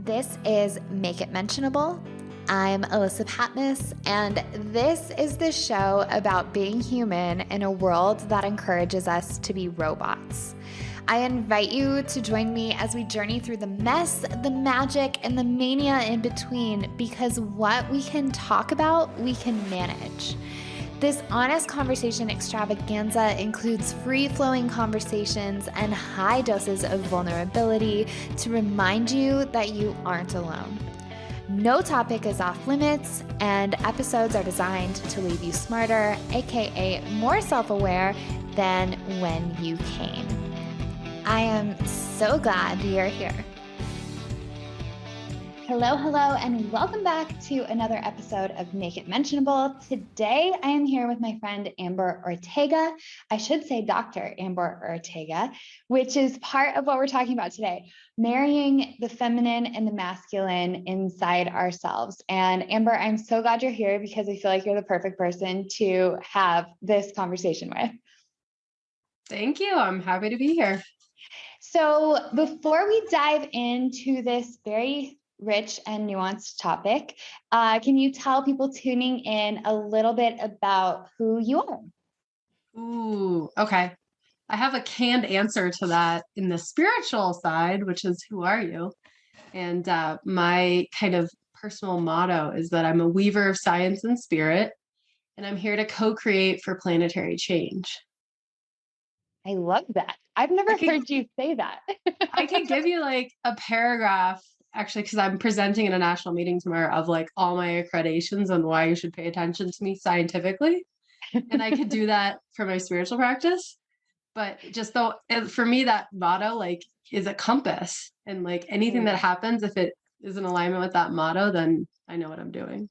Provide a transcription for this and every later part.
This is Make It Mentionable. I'm Alyssa Patmos, and this is the show about being human in a world that encourages us to be robots. I invite you to join me as we journey through the mess, the magic, and the mania in between, because what we can talk about, we can manage. This honest conversation extravaganza includes free-flowing conversations and high doses of vulnerability to remind you that you aren't alone. No topic is off limits, and episodes are designed to leave you smarter, aka more self-aware than when you came. I am so glad you're here. Hello, and welcome back to another episode of Make It Mentionable. Today, I am here with my friend Amber Ortega. I should say Dr. Amber Ortega, which is part of what we're talking about today, marrying the feminine and the masculine inside ourselves. And Amber, I'm so glad you're here because I feel like you're the perfect person to have this conversation with. Thank you. I'm happy to be here. So before we dive into this very rich and nuanced topic, can you tell people tuning in a little bit about who you are? Ooh, okay. I have a canned answer to that in the spiritual side, which is who are you? And my kind of personal motto is that I'm a weaver of science and spirit, and I'm here to co-create for planetary change. I love that. I've never heard you say that. I could give you like a paragraph, actually, because I'm presenting in a national meeting tomorrow of like all my accreditations on why you should pay attention to me scientifically. And I could do that for my spiritual practice. But just though, for me, that motto like is a compass. And like anything that happens, if it is in alignment with that motto, then I know what I'm doing.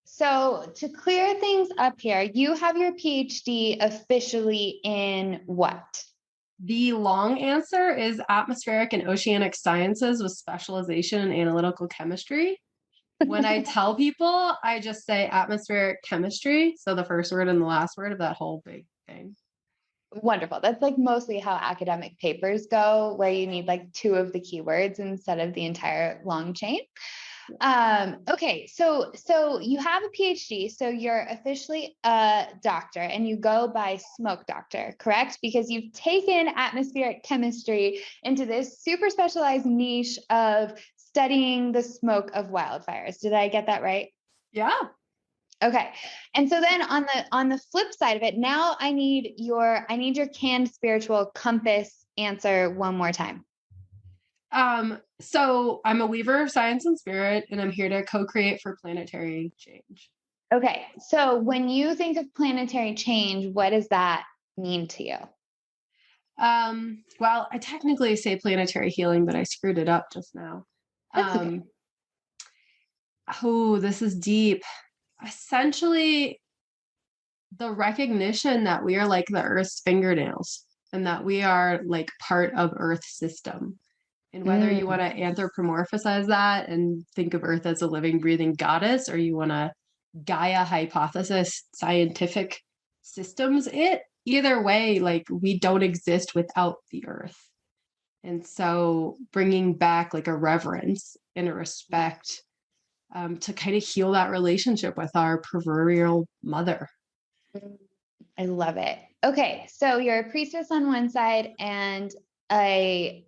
So to clear things up here, you have your PhD officially in what? The long answer is atmospheric and oceanic sciences with specialization in analytical chemistry. When I tell people, I just say atmospheric chemistry. So the first word and the last word of that whole big thing. Wonderful. That's like mostly how academic papers go, where you need like two of the keywords instead of the entire long chain. Okay, so you have a PhD, so you're officially a doctor and you go by smoke doctor, correct? Because you've taken atmospheric chemistry into this super specialized niche of studying the smoke of wildfires. Did I get that right? Yeah. Okay. And so then on the flip side of it, now I need your canned spiritual compass answer one more time. So I'm a weaver of science and spirit, and I'm here to co-create for planetary change. Okay. So when you think of planetary change, what does that mean to you? Well, I technically say planetary healing, but I screwed it up just now. Okay. Oh, this is deep. Essentially, the recognition that we are like the Earth's fingernails and that we are like part of Earth's system. And whether you want to anthropomorphize that and think of Earth as a living, breathing goddess, or you want to Gaia hypothesis, scientific systems it, either way, like we don't exist without the Earth. And so bringing back like a reverence and a respect to kind of heal that relationship with our proverbial mother. I love it. Okay. So you're a priestess on one side and a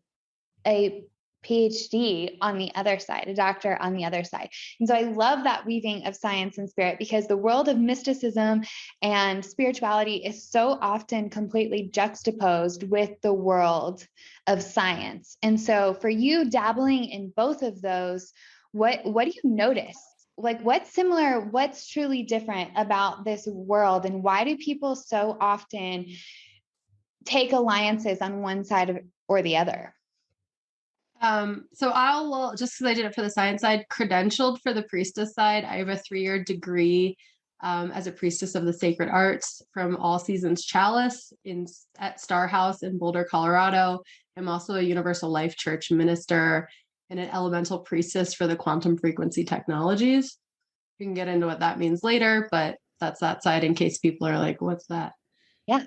PhD on the other side, a doctor on the other side. And so I love that weaving of science and spirit because the world of mysticism and spirituality is so often completely juxtaposed with the world of science. And so for you dabbling in both of those, what do you notice? Like what's similar, what's truly different about this world, and why do people so often take alliances on one side or the other? So I'll just because I did it for the science side, credentialed for the priestess side. I have a 3-year degree as a priestess of the sacred arts from All Seasons Chalice at Star House in Boulder, Colorado. I'm also a Universal Life Church minister and an Elemental Priestess for the quantum frequency technologies. We can get into what that means later, but that's that side in case people are like, what's that? Yeah.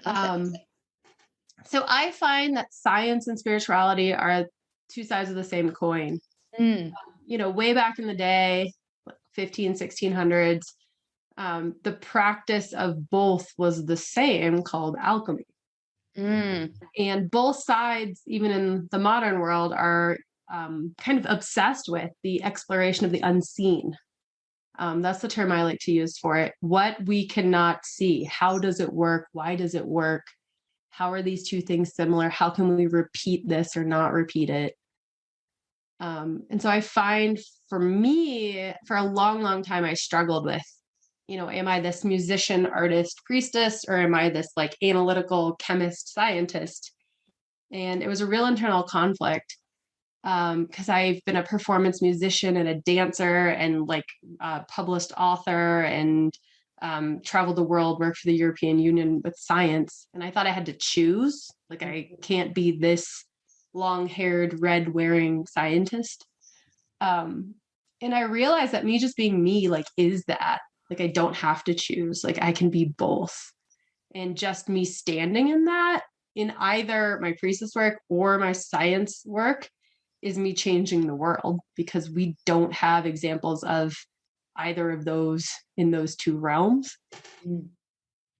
So I find that science and spirituality are two sides of the same coin. Mm. Way back in the day, 1600s, the practice of both was the same, called alchemy. Mm. And both sides, even in the modern world, are kind of obsessed with the exploration of the unseen. That's the term I like to use for it. What we cannot see. How does it work? Why does it work? How are these two things similar? How can we repeat this or not repeat it? And so I find, for me, for a long, long time, I struggled with, am I this musician, artist, priestess, or am I this like analytical chemist, scientist? And it was a real internal conflict, because I've been a performance musician and a dancer and like a published author and traveled the world, worked for the European Union with science. And I thought I had to choose. Like, I can't be this long-haired, red-wearing scientist. And I realized that me just being me, like, is that. Like, I don't have to choose. Like, I can be both. And just me standing in that, in either my priestess work or my science work, is me changing the world, because we don't have examples of either of those in those two realms. Mm.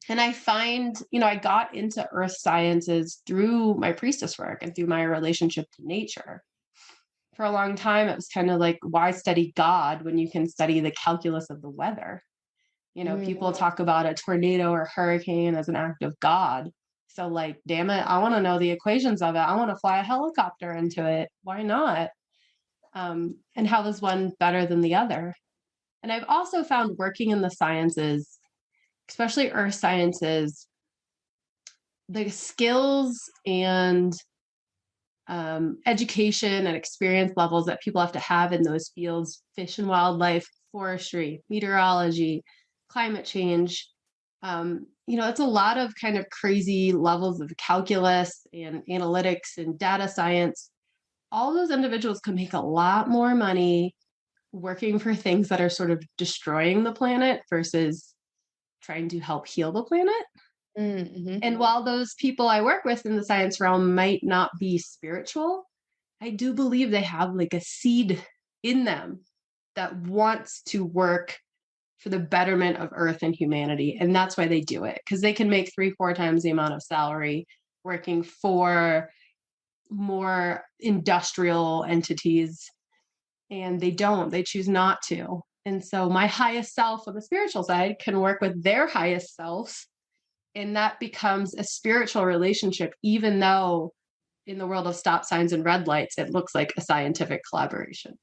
And I find, I got into earth sciences through my priestess work and through my relationship to nature. For a long time, it was kind of like, why study God when you can study the calculus of the weather? People talk about a tornado or hurricane as an act of God. So, like, damn it, I want to know the equations of it. I want to fly a helicopter into it. Why not? And how is one better than the other? And I've also found, working in the sciences, especially earth sciences, the skills and education and experience levels that people have to have in those fields, fish and wildlife, forestry, meteorology, climate change, it's a lot of kind of crazy levels of calculus and analytics and data science. All those individuals can make a lot more money working for things that are sort of destroying the planet versus trying to help heal the planet. Mm-hmm. And while those people I work with in the science realm might not be spiritual, I do believe they have like a seed in them that wants to work for the betterment of Earth and humanity. And that's why they do it, because they can make 3-4 times the amount of salary working for more industrial entities. And they choose not to. And so my highest self on the spiritual side can work with their highest selves. And that becomes a spiritual relationship, even though in the world of stop signs and red lights, it looks like a scientific collaboration.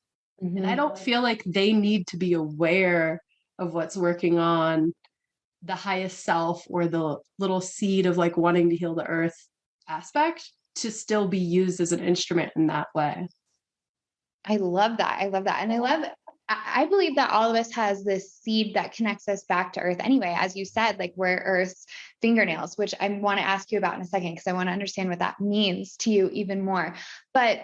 Mm-hmm. And I don't feel like they need to be aware of what's working on the highest self or the little seed of like wanting to heal the earth aspect to still be used as an instrument in that way. I love that. I love that. And I believe that all of us has this seed that connects us back to earth anyway. As you said, like, we're earth's fingernails, which I want to ask you about in a second, because I want to understand what that means to you even more. But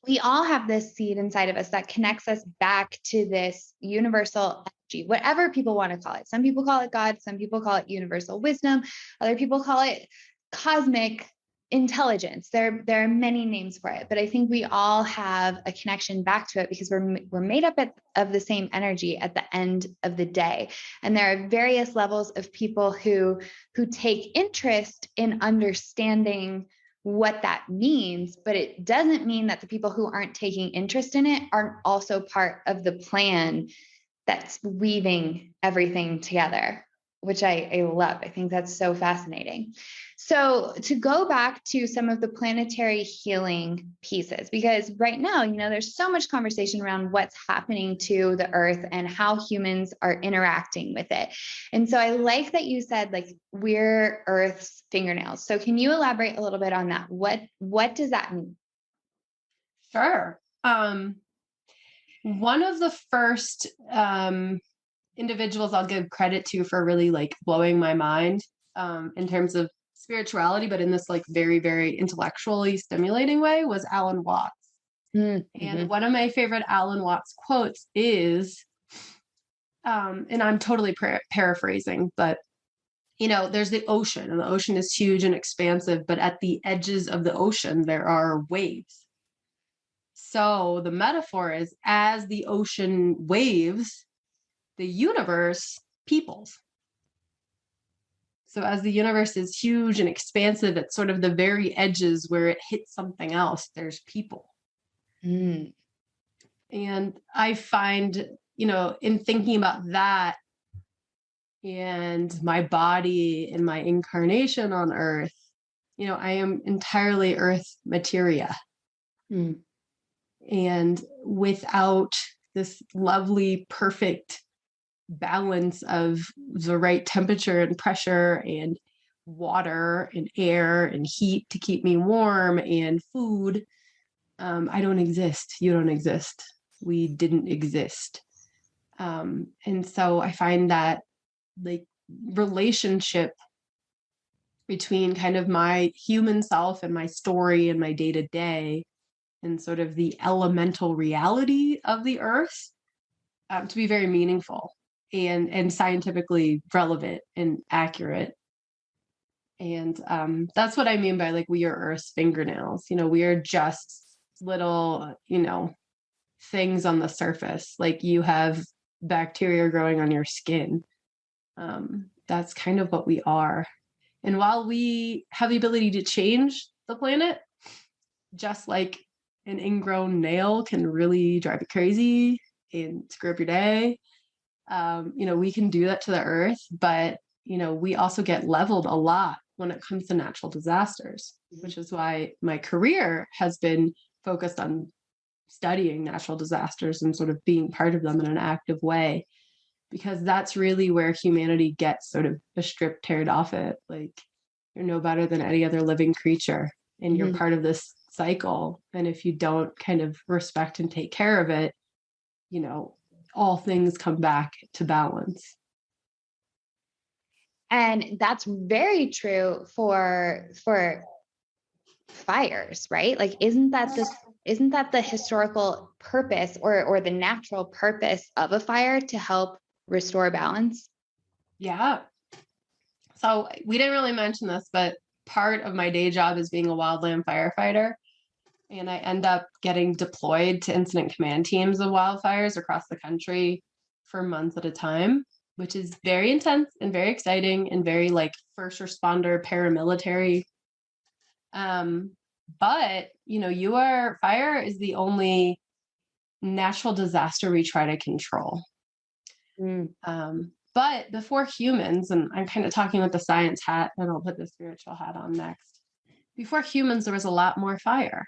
we all have this seed inside of us that connects us back to this universal energy, whatever people want to call it. Some people call it God. Some people call it universal wisdom. Other people call it cosmic intelligence. There are many names for it, but I think we all have a connection back to it because we're made up of the same energy at the end of the day. And there are various levels of people who take interest in understanding what that means, but it doesn't mean that the people who aren't taking interest in it aren't also part of the plan that's weaving everything together, which I love. I think that's so fascinating. So to go back to some of the planetary healing pieces, because right now, there's so much conversation around what's happening to the earth and how humans are interacting with it. And so I like that you said, like, we're earth's fingernails. So can you elaborate a little bit on that? What does that mean? Sure. One of the first individuals I'll give credit to for really like blowing my mind in terms of spirituality, but in this like very, very intellectually stimulating way, was Alan Watts. Mm-hmm. And one of my favorite Alan Watts quotes is, and I'm totally paraphrasing, but there's the ocean, and the ocean is huge and expansive, but at the edges of the ocean, there are waves. So the metaphor is, as the ocean waves, the universe peoples. So as the universe is huge and expansive, at sort of the very edges where it hits something else, there's people. Mm. And I find, in thinking about that and my body and my incarnation on Earth, I am entirely Earth materia. Mm. And without this lovely, perfect balance of the right temperature and pressure and water and air and heat to keep me warm and food, I don't exist. You don't exist. We didn't exist. And so I find that like relationship between kind of my human self and my story and my day to day and sort of the elemental reality of the earth to be very meaningful and scientifically relevant and accurate. And that's what I mean by like, we are Earth's fingernails. We are just little, things on the surface. Like you have bacteria growing on your skin. That's kind of what we are. And while we have the ability to change the planet, just like an ingrown nail can really drive you crazy and screw up your day, we can do that to the earth, but, we also get leveled a lot when it comes to natural disasters, which is why my career has been focused on studying natural disasters and sort of being part of them in an active way, because that's really where humanity gets sort of a strip teared off it. Like, you're no better than any other living creature, and you're part of this cycle. And if you don't kind of respect and take care of it, all things come back to balance. And that's very true for fires, right? Like, isn't that the historical purpose or the natural purpose of a fire, to help restore balance? Yeah. So we didn't really mention this, but part of my day job is being a wildland firefighter. And I end up getting deployed to incident command teams of wildfires across the country for months at a time, which is very intense and very exciting and very like first responder paramilitary. But fire is the only natural disaster we try to control. But before humans, and I'm kind of talking with the science hat, and I'll put the spiritual hat on next. Before humans, there was a lot more fire.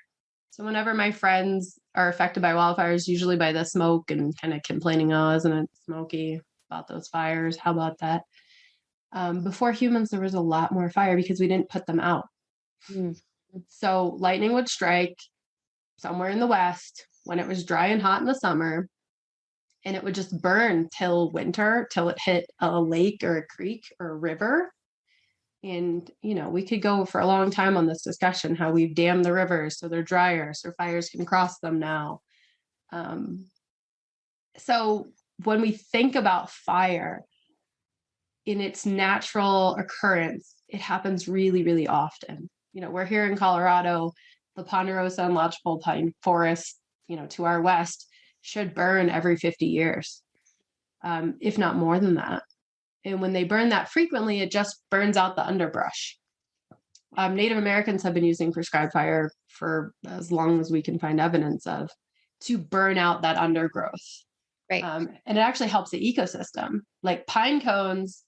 So whenever my friends are affected by wildfires, usually by the smoke and kind of complaining, oh, isn't it smoky about those fires? How about that? Before humans, there was a lot more fire because we didn't put them out. So lightning would strike somewhere in the West when it was dry and hot in the summer, and it would just burn till winter, till it hit a lake or a creek or a river. And, we could go for a long time on this discussion, how we've dammed the rivers so they're drier, so fires can cross them now. So when we think about fire in its natural occurrence, it happens really, really often. We're here in Colorado, the Ponderosa and Lodgepole Pine Forest, to our west, should burn every 50 years, if not more than that. And when they burn that frequently, it just burns out the underbrush. Native Americans have been using prescribed fire for as long as we can find evidence of, to burn out that undergrowth. Right. And it actually helps the ecosystem. Like pine cones,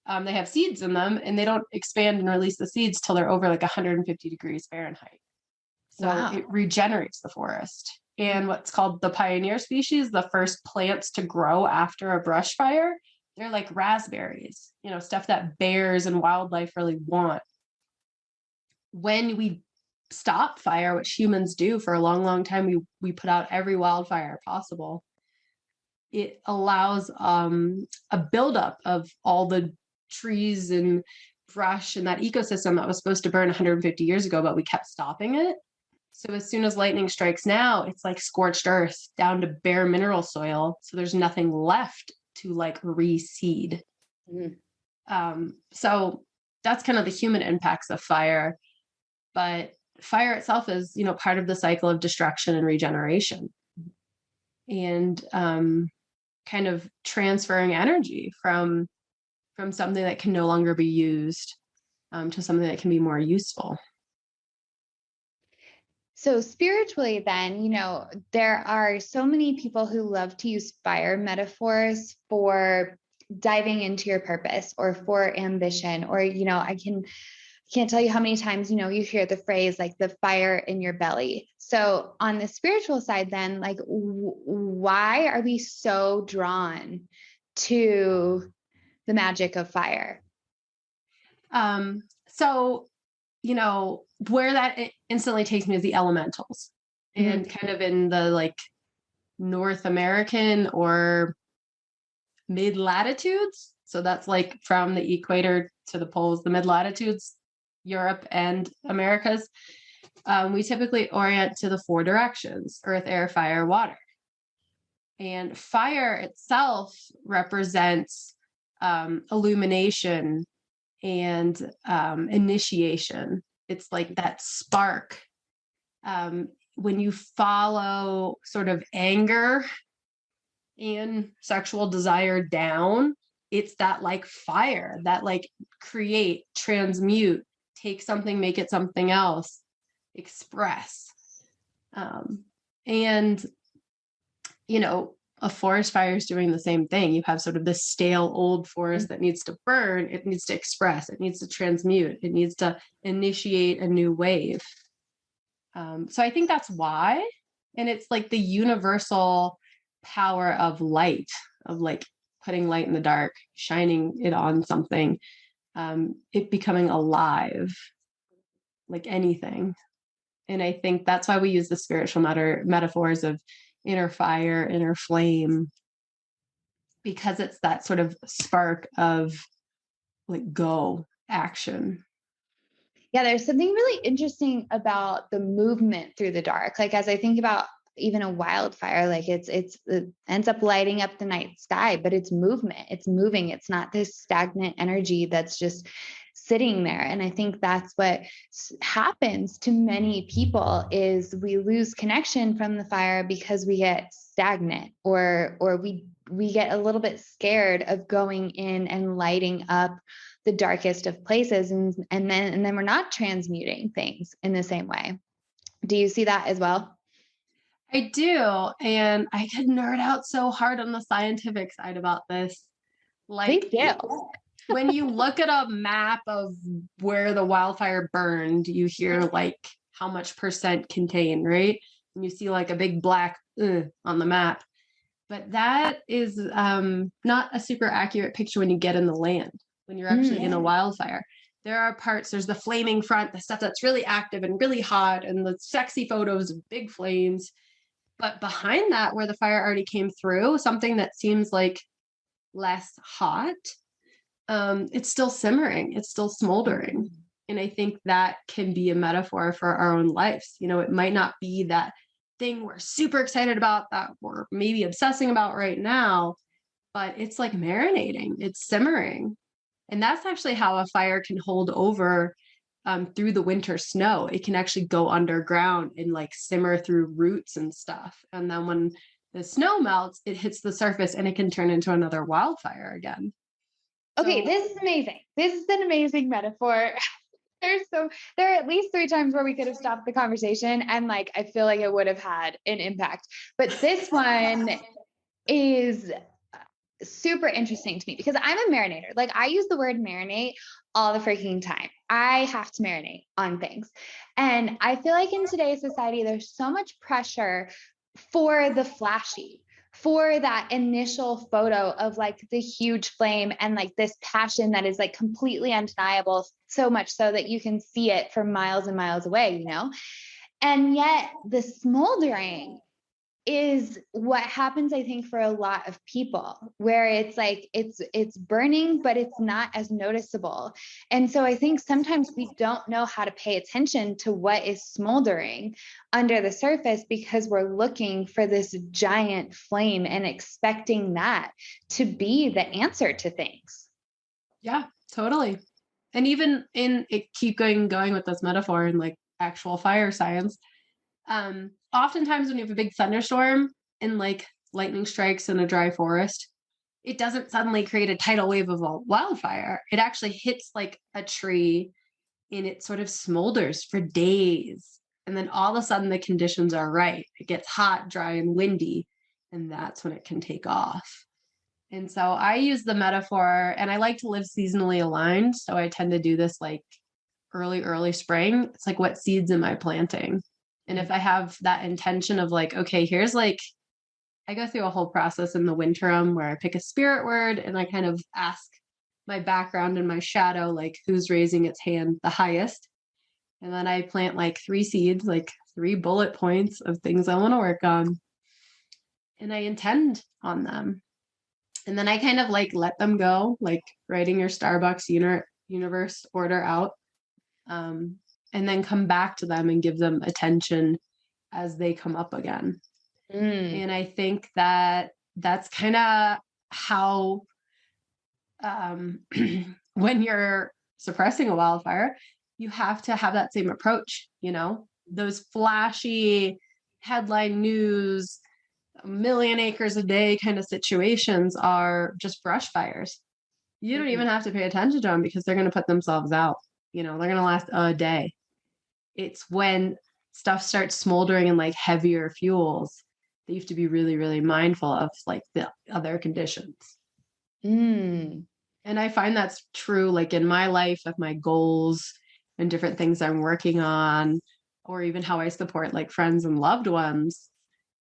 they have seeds in them, and they don't expand and release the seeds till they're over like 150 degrees Fahrenheit. So It regenerates the forest. And what's called the pioneer species, the first plants to grow after a brush fire, they're like raspberries, stuff that bears and wildlife really want. When we stop fire, which humans do for a long, long time, we put out every wildfire possible. It allows a buildup of all the trees and brush and that ecosystem that was supposed to burn 150 years ago, but we kept stopping it. So as soon as lightning strikes now, it's like scorched earth down to bare mineral soil. So there's nothing left to like reseed. So that's kind of the human impacts of fire. But fire itself is, part of the cycle of destruction and regeneration, and kind of transferring energy from something that can no longer be used to something that can be more useful. So spiritually, then, there are so many people who love to use fire metaphors for diving into your purpose or for ambition, or, can't tell you how many times, you hear the phrase like the fire in your belly. So on the spiritual side, then, like, why are we so drawn to the magic of fire? So, where that instantly takes me is the elementals, and kind of in the like North American or mid latitudes. So that's like from the equator to the poles, the mid latitudes, Europe and Americas. We typically orient to the 4 directions: earth, air, fire, water. And fire itself represents illumination and initiation. It's like that spark. When you follow sort of anger and sexual desire down, it's that like fire that like create, transmute, take something, make it something else, express. And, a forest fire is doing the same thing. You have sort of this stale old forest that needs to burn. It needs to express. It needs to transmute. It needs to initiate a new wave. So I think that's why. And it's like the universal power of light, of like putting light in the dark, shining it on something, it becoming alive, like anything. And I think that's why we use the spiritual metaphors of inner fire, inner flame, because it's that sort of spark of like go action. Yeah, there's something really interesting about the movement through the dark. Like, as I think about even a wildfire, like it ends up lighting up the night sky, but it's movement, it's moving. It's not this stagnant energy that's just sitting there. And I think that's what happens to many people is we lose connection from the fire because we get stagnant, or we get a little bit scared of going in and lighting up the darkest of places, and then we're not transmuting things in the same way. Do you see that as well? I do. And I could nerd out so hard on the scientific side about this. Like, Please do. When you look at a map of where the wildfire burned, you hear like how much percent contained, right? And you see like a big black on the map. But that is not a super accurate picture when you get in the land, when you're actually in a wildfire. There are parts, there's the flaming front, the stuff that's really active and really hot, and the sexy photos of big flames. But behind that, where the fire already came through, something that seems like less hot, it's still simmering, it's still smoldering. And I think that can be a metaphor for our own lives. It might not be that thing we're super excited about, that we're maybe obsessing about right now, but it's like marinating, it's simmering. And that's actually how a fire can hold over through the winter snow. It can actually go underground and like simmer through roots and stuff. And then when the snow melts, it hits the surface and it can turn into another wildfire again. Okay, this is amazing. This is an amazing metaphor. There are at least 3 times where we could have stopped the conversation and like I feel like it would have had an impact. But this one is super interesting to me because I'm a marinator. Like, I use the word marinate all the freaking time. I have to marinate on things. And I feel like in today's society, there's so much pressure for the flashy, for that initial photo of like the huge flame and like this passion that is like completely undeniable, so much so that you can see it from miles and miles away, And yet the smoldering is what happens, I think, for a lot of people, where it's like it's burning, but it's not as noticeable. And so I think sometimes we don't know how to pay attention to what is smoldering under the surface because we're looking for this giant flame and expecting that to be the answer to things. Yeah, totally. And even keep going with this metaphor and like actual fire science. Oftentimes when you have a big thunderstorm and like lightning strikes in a dry forest, it doesn't suddenly create a tidal wave of a wildfire. It actually hits like a tree and it sort of smolders for days. And then all of a sudden the conditions are right. It gets hot, dry, and windy. And that's when it can take off. And so I use the metaphor, and I like to live seasonally aligned. So I tend to do this like early spring. It's like, what seeds am I planting? And if I have that intention of like, okay, here's like, I go through a whole process in the winterim where I pick a spirit word and I kind of ask my background and my shadow, like who's raising its hand the highest. And then I plant like 3 seeds, like 3 bullet points of things I want to work on. And I intend on them. And then I kind of like let them go, like writing your Starbucks universe order out. And then come back to them and give them attention as they come up again. And I think that that's kind of how, when you're suppressing a wildfire, you have to have that same approach, you know, those flashy headline news, a million acres a day kind of situations are just brush fires. You don't even have to pay attention to them because they're going to put themselves out. You know, they're going to last a day. It's when stuff starts smoldering in like heavier fuels that you have to be really, really mindful of like the other conditions. And I find that's true like in my life of my goals and different things I'm working on, or even how I support like friends and loved ones.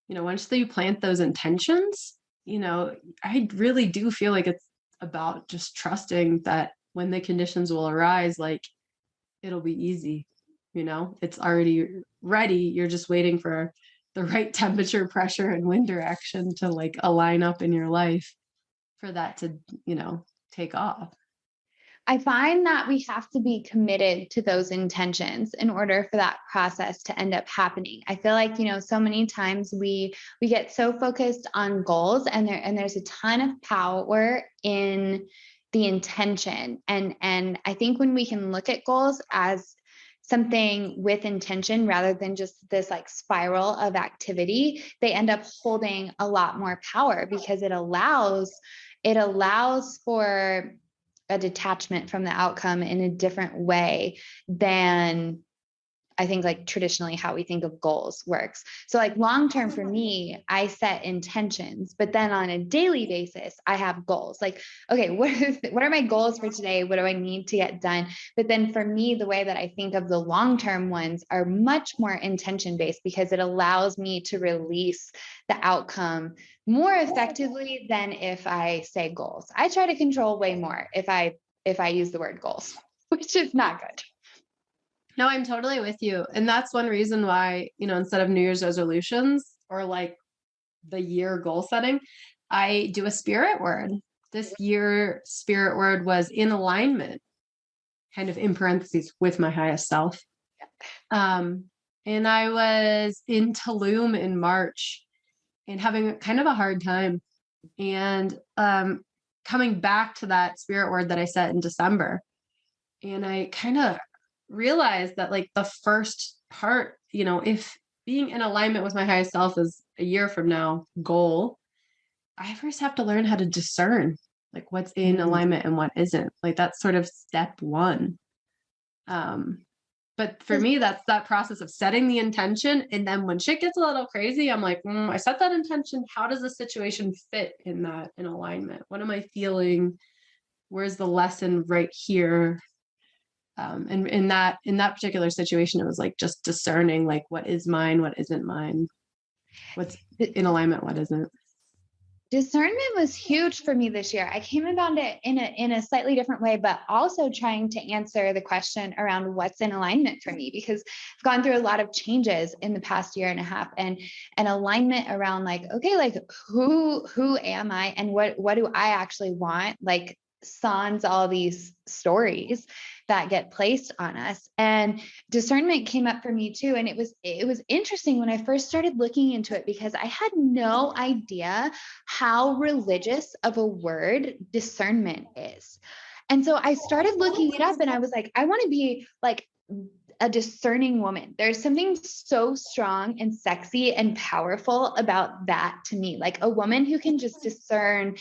You know, once you plant those intentions, you know, I really do feel like it's about just trusting that when the conditions will arise, like it'll be easy, you know, it's already ready. You're just waiting for the right temperature, pressure, and wind direction to like align up in your life for that to, you know, take off. I find that we have to be committed to those intentions in order for that process to end up happening. I feel like, you know, so many times we get so focused on goals, and there's a ton of power in the intention. And I think when we can look at goals as something with intention rather than just this like spiral of activity, they end up holding a lot more power because it allows for a detachment from the outcome in a different way than I think like traditionally how we think of goals works. So like long-term for me, I set intentions, but then on a daily basis, I have goals. Like, okay, what are my goals for today? What do I need to get done? But then for me, the way that I think of the long-term ones are much more intention-based because it allows me to release the outcome more effectively than if I say goals. I try to control way more if I use the word goals, which is not good. No, I'm totally with you. And that's one reason why, you know, instead of New Year's resolutions or like the year goal setting, I do a spirit word. This year spirit word was in alignment, kind of in parentheses, with my highest self. And I was in Tulum in March and having kind of a hard time. And coming back to that spirit word that I set in December. And I kind of realized that like the first part, you know, if being in alignment with my highest self is a year from now goal, I first have to learn how to discern like what's in alignment and what isn't. Like that's sort of step one. But for me, that's that process of setting the intention. And then when shit gets a little crazy, I'm like, I set that intention. How does the situation fit in that, in alignment? What am I feeling? Where's the lesson right here? And in that particular situation, it was like just discerning like what is mine, what isn't mine, what's in alignment, what isn't. Discernment was huge for me this year. I came about it in a slightly different way, but also trying to answer the question around what's in alignment for me, because I've gone through a lot of changes in the past year and a half, and an alignment around like, okay, like who am I and what do I actually want? Like sans all these stories that get placed on us. And discernment came up for me too. And it was interesting when I first started looking into it because I had no idea how religious of a word discernment is. And so I started looking it up and I was like, I want to be like a discerning woman. There's something so strong and sexy and powerful about that to me. Like a woman who can just discern,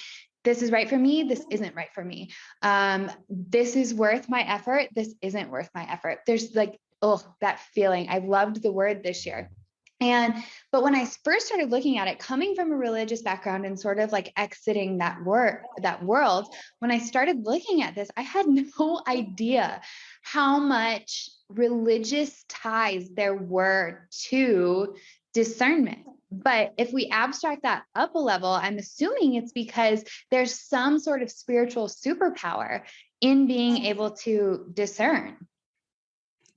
this is right for me, this isn't right for me. This is worth my effort, this isn't worth my effort. There's like, oh, that feeling. I loved the word this year. But when I first started looking at it, coming from a religious background and sort of like exiting that world, when I started looking at this, I had no idea how much religious ties there were to discernment. But if we abstract that up a level, I'm assuming it's because there's some sort of spiritual superpower in being able to discern.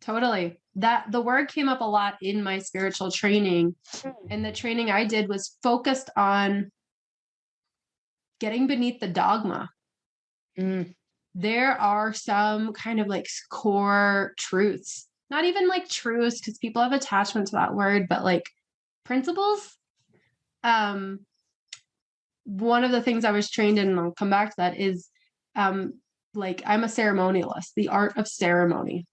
Totally. That the word came up a lot in my spiritual training. And the training I did was focused on getting beneath the dogma. There are some kind of like core truths, not even like truths, because people have attachment to that word, but like principles. One of the things I was trained in, and I'll come back to that, is like I'm a ceremonialist, the art of ceremony.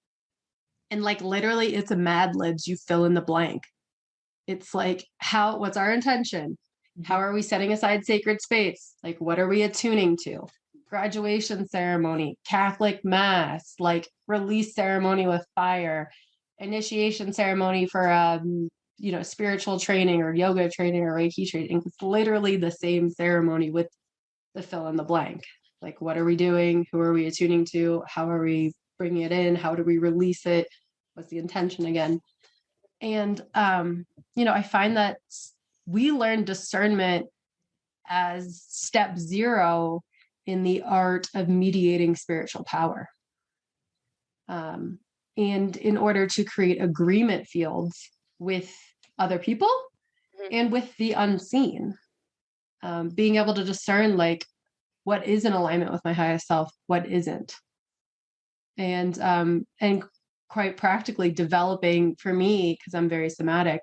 And like literally it's a Mad Libs, you fill in the blank. It's like, what's our intention? How are we setting aside sacred space? Like, what are we attuning to? Graduation ceremony, Catholic mass, like release ceremony with fire, initiation ceremony for, spiritual training or yoga training or Reiki training. It's literally the same ceremony with the fill in the blank. Like, what are we doing? Who are we attuning to? How are we bringing it in? How do we release it? What's the intention again? And, I find that we learn discernment as step 0 in the art of mediating spiritual power. And in order to create agreement fields with other people and with the unseen, being able to discern like what is in alignment with my highest self, what isn't. And quite practically developing for me, because I'm very somatic,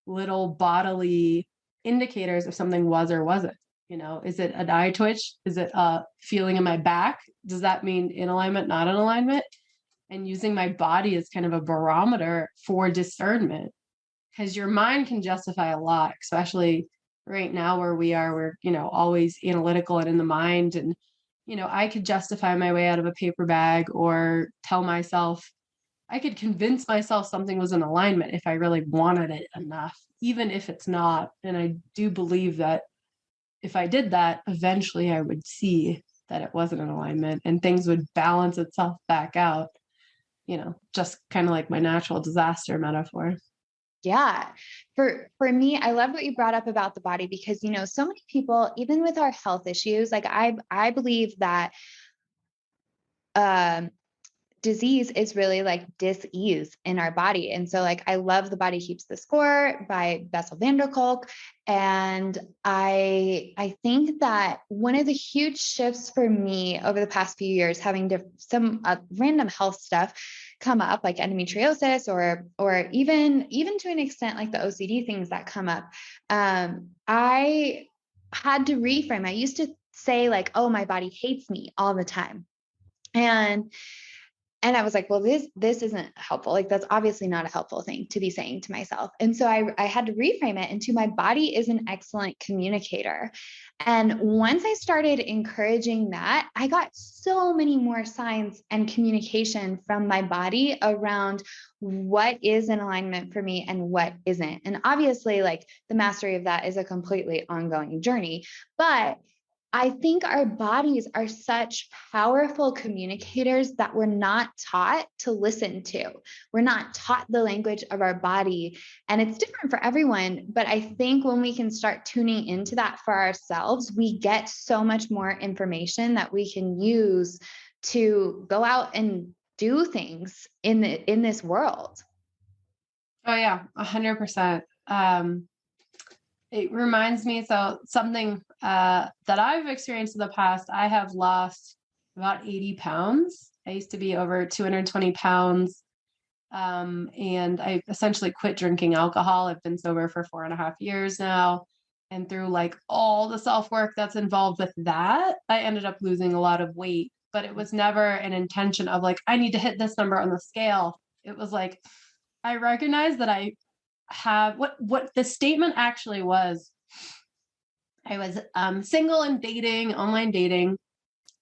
little bodily indicators if something was or wasn't. Is it an eye twitch? Is it a feeling in my back? Does that mean in alignment, not in alignment? And using my body as kind of a barometer for discernment, because your mind can justify a lot, especially right now where we're, always analytical and in the mind. And, I could justify my way out of a paper bag or I could convince myself something was in alignment if I really wanted it enough, even if it's not. And I do believe that if I did that, eventually I would see that it wasn't in alignment and things would balance itself back out, just kind of like my natural disaster metaphor. Yeah. For me, I love what you brought up about the body, because, so many people, even with our health issues, like I believe that, disease is really like dis-ease in our body. And so like, I love The Body Keeps the Score by Bessel van der Kolk. And I think that one of the huge shifts for me over the past few years, having some random health stuff come up, like endometriosis or even to an extent, like the OCD things that come up, I had to reframe. I used to say like, oh, my body hates me all the time. And I was like, well, this isn't helpful. Like, that's obviously not a helpful thing to be saying to myself. And so I had to reframe it into, my body is an excellent communicator. And once I started encouraging that, I got so many more signs and communication from my body around what is in alignment for me and what isn't. And obviously, like, the mastery of that is a completely ongoing journey. But I think our bodies are such powerful communicators that we're not taught to listen to. We're not taught the language of our body, and it's different for everyone. But I think when we can start tuning into that for ourselves, we get so much more information that we can use to go out and do things in this world. Oh yeah, 100%. It reminds me, so something that I've experienced in the past, I have lost about 80 pounds. I used to be over 220 pounds. And I essentially quit drinking alcohol. I've been sober for 4.5 years now. And through like all the self-work that's involved with that, I ended up losing a lot of weight. But it was never an intention of like, I need to hit this number on the scale. it was like, I recognize that I have what the statement actually was. I was single and dating, online dating.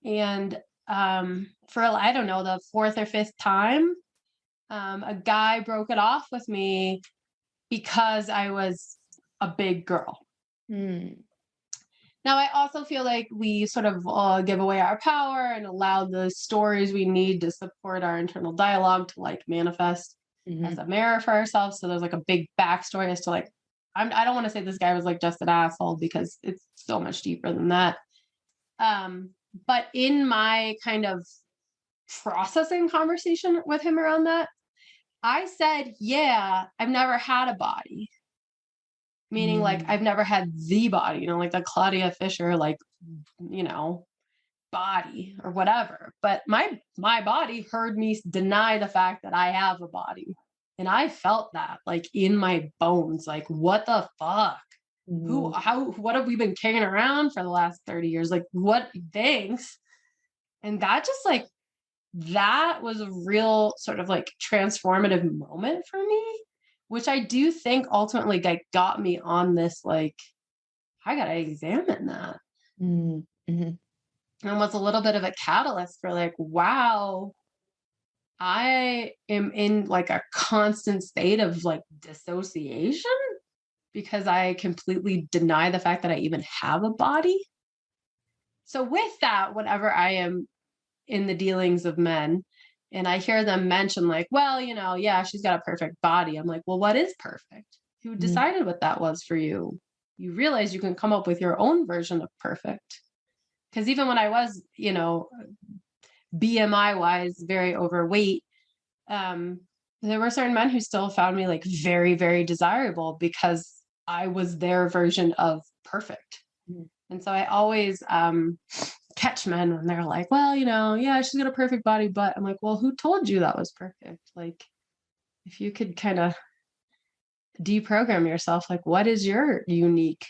And for, I don't know, the fourth or fifth time, a guy broke it off with me because I was a big girl. Mm. Now, I also feel like we sort of give away our power and allow the stories we need to support our internal dialogue to like manifest as a mirror for ourselves. So there's like a big backstory as to like, I don't want to say this guy was like just an asshole, because it's so much deeper than that. But in my kind of processing conversation with him around that, I said, yeah, I've never had a body. Meaning like I've never had the body, like the Claudia Fisher, like, body or whatever. But my body heard me deny the fact that I have a body. And I felt that like in my bones, like, what the fuck? What have we been carrying around for the last 30 years? Like, what? Thanks. And that just like, that was a real sort of like transformative moment for me, which I do think ultimately like got me on this, like, I got to examine that. And was a little bit of a catalyst for like, wow, I am in like a constant state of like dissociation because I completely deny the fact that I even have a body. So with that, whenever I am in the dealings of men and I hear them mention like, well, yeah, she's got a perfect body. I'm like, well, what is perfect? Who decided what that was for you? You realize you can come up with your own version of perfect. Because even when I was, BMI wise, very overweight, there were certain men who still found me like very, very desirable because I was their version of perfect. And so I always catch men when they're like, well, yeah, she's got a perfect body, but I'm like, well, who told you that was perfect? Like, if you could kind of deprogram yourself, like, what is your unique,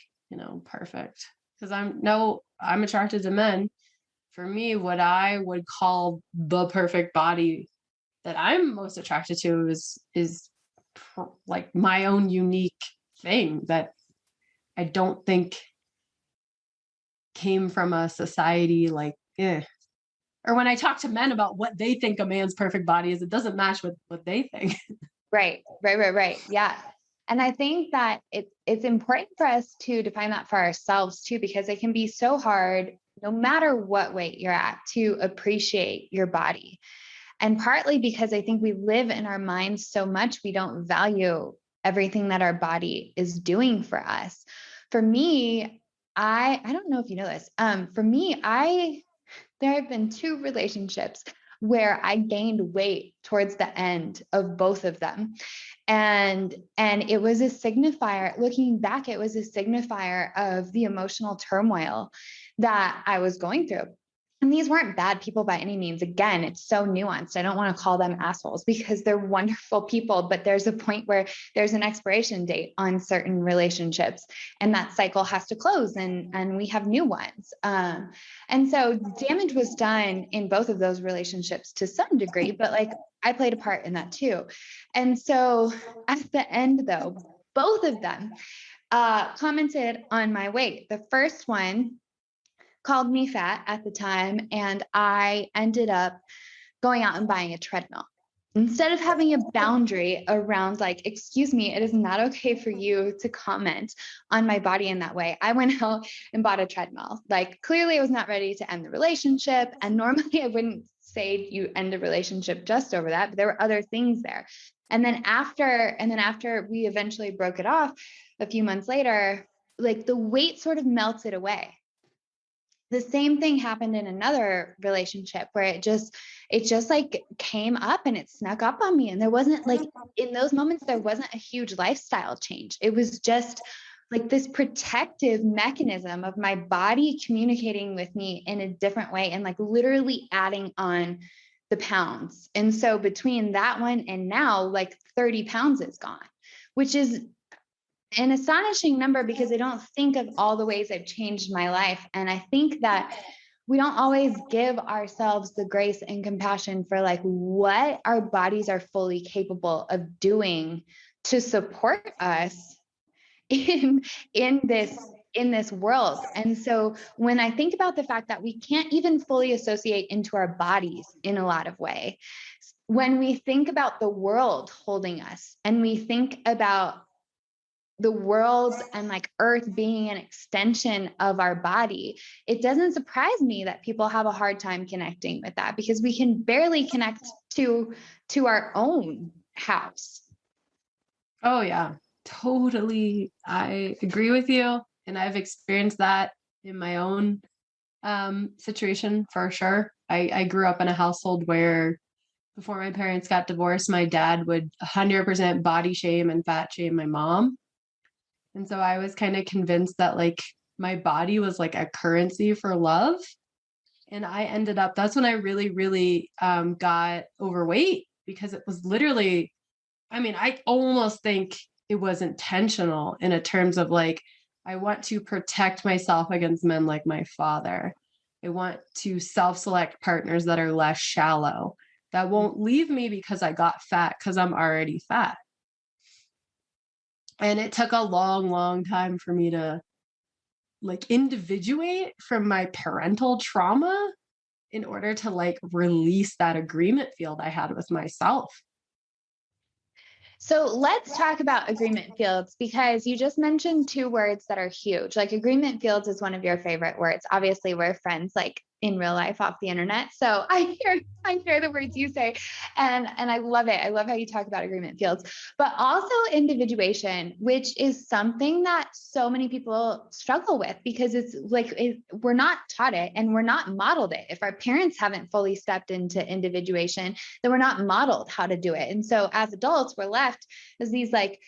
perfect? Because I'm attracted to men. For me, what I would call the perfect body that I'm most attracted to is like my own unique thing that I don't think came from a society like, or when I talk to men about what they think a man's perfect body is, it doesn't match with what they think. Right. Yeah. And I think that it's important for us to define that for ourselves too, because it can be so hard, no matter what weight you're at, to appreciate your body. And partly because I think we live in our minds so much, we don't value everything that our body is doing for us. For me, I don't know if you know this. For me, there have been 2 relationships where I gained weight towards the end of both of them. And it was a signifier, looking back, it was a signifier of the emotional turmoil that I was going through. And these weren't bad people by any means. Again, it's so nuanced. I don't want to call them assholes because they're wonderful people, but there's a point where there's an expiration date on certain relationships and that cycle has to close and we have new ones. And so damage was done in both of those relationships to some degree, but like I played a part in that too. And so at the end though, both of them commented on my weight. The first one called me fat at the time, and I ended up going out and buying a treadmill. Instead of having a boundary around like, excuse me, it is not okay for you to comment on my body in that way, I went out and bought a treadmill. Like clearly I was not ready to end the relationship. And normally I wouldn't say you end a relationship just over that, but there were other things there. And then after we eventually broke it off a few months later, like the weight sort of melted away. The same thing happened in another relationship where it just like came up and it snuck up on me. And there wasn't like, in those moments, there wasn't a huge lifestyle change. It was just like this protective mechanism of my body communicating with me in a different way and like literally adding on the pounds. And so between that one and now, like 30 pounds is gone, which is an astonishing number because I don't think of all the ways I've changed my life. And I think that we don't always give ourselves the grace and compassion for like what our bodies are fully capable of doing to support us in this world. And so when I think about the fact that we can't even fully associate into our bodies in a lot of way, when we think about the world holding us and we think about the world and like earth being an extension of our body, it doesn't surprise me that people have a hard time connecting with that, because we can barely connect to our own house. Oh yeah, totally. I agree with you. And I've experienced that in my own situation for sure. I grew up in a household where before my parents got divorced, my dad would 100% body shame and fat shame my mom. And so I was kind of convinced that like my body was like a currency for love. And I ended up, that's when I really, really got overweight, because it was literally, I mean, I almost think it was intentional in a terms of like, I want to protect myself against men like my father. I want to self-select partners that are less shallow, that won't leave me because I got fat because I'm already fat. And it took a long, long time for me to like individuate from my parental trauma in order to like release that agreement field I had with myself. So let's talk about agreement fields, because you just mentioned two words that are huge. Like agreement fields is one of your favorite words. Obviously, we're friends like in real life off the internet. So I hear the words you say, and I love it. I love how you talk about agreement fields, but also individuation, which is something that so many people struggle with, because it's like we're not taught it and we're not modeled it. If our parents haven't fully stepped into individuation, then we're not modeled how to do it. And so as adults, we're left as these like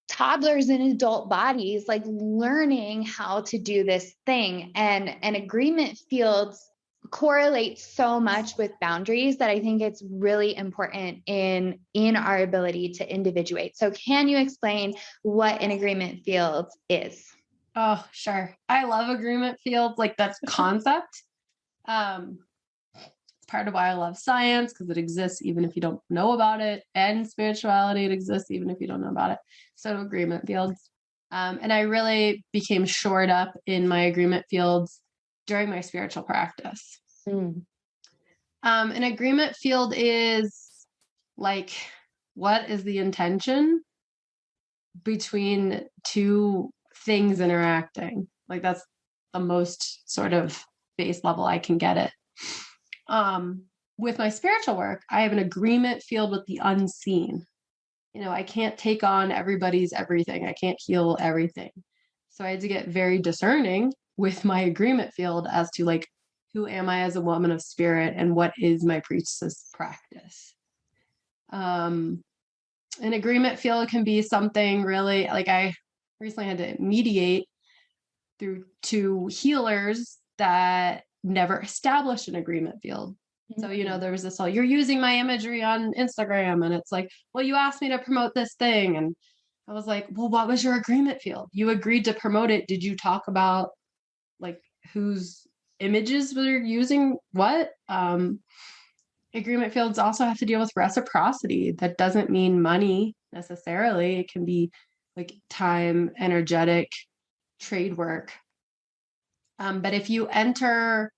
toddlers in adult bodies, like learning how to do this thing. And agreement fields correlate so much with boundaries that I think it's really important in our ability to individuate. So can you explain what an agreement field is? Oh, sure. I love agreement fields, like that concept. It's part of why I love science, because it exists even if you don't know about it, and spirituality, it exists even if you don't know about it. So agreement fields. And I really became shored up in my agreement fields during my spiritual practice. An agreement field is like, what is the intention between two things interacting? Like that's the most sort of base level I can get it. With my spiritual work, I have an agreement field with the unseen. You know, I can't take on everybody's everything. I can't heal everything. So I had to get very discerning with my agreement field as to like, who am I as a woman of spirit and what is my priestess practice? An agreement field can be something really like I recently had to mediate through two healers that never established an agreement field. So, you know, there was this whole, you're using my imagery on Instagram. And it's like, well, you asked me to promote this thing. And I was like, well, what was your agreement field? You agreed to promote it. Did you talk about like whose images were using what? Agreement fields also have to deal with reciprocity. That doesn't mean money necessarily. It can be like time, energetic, trade work. But if you enter,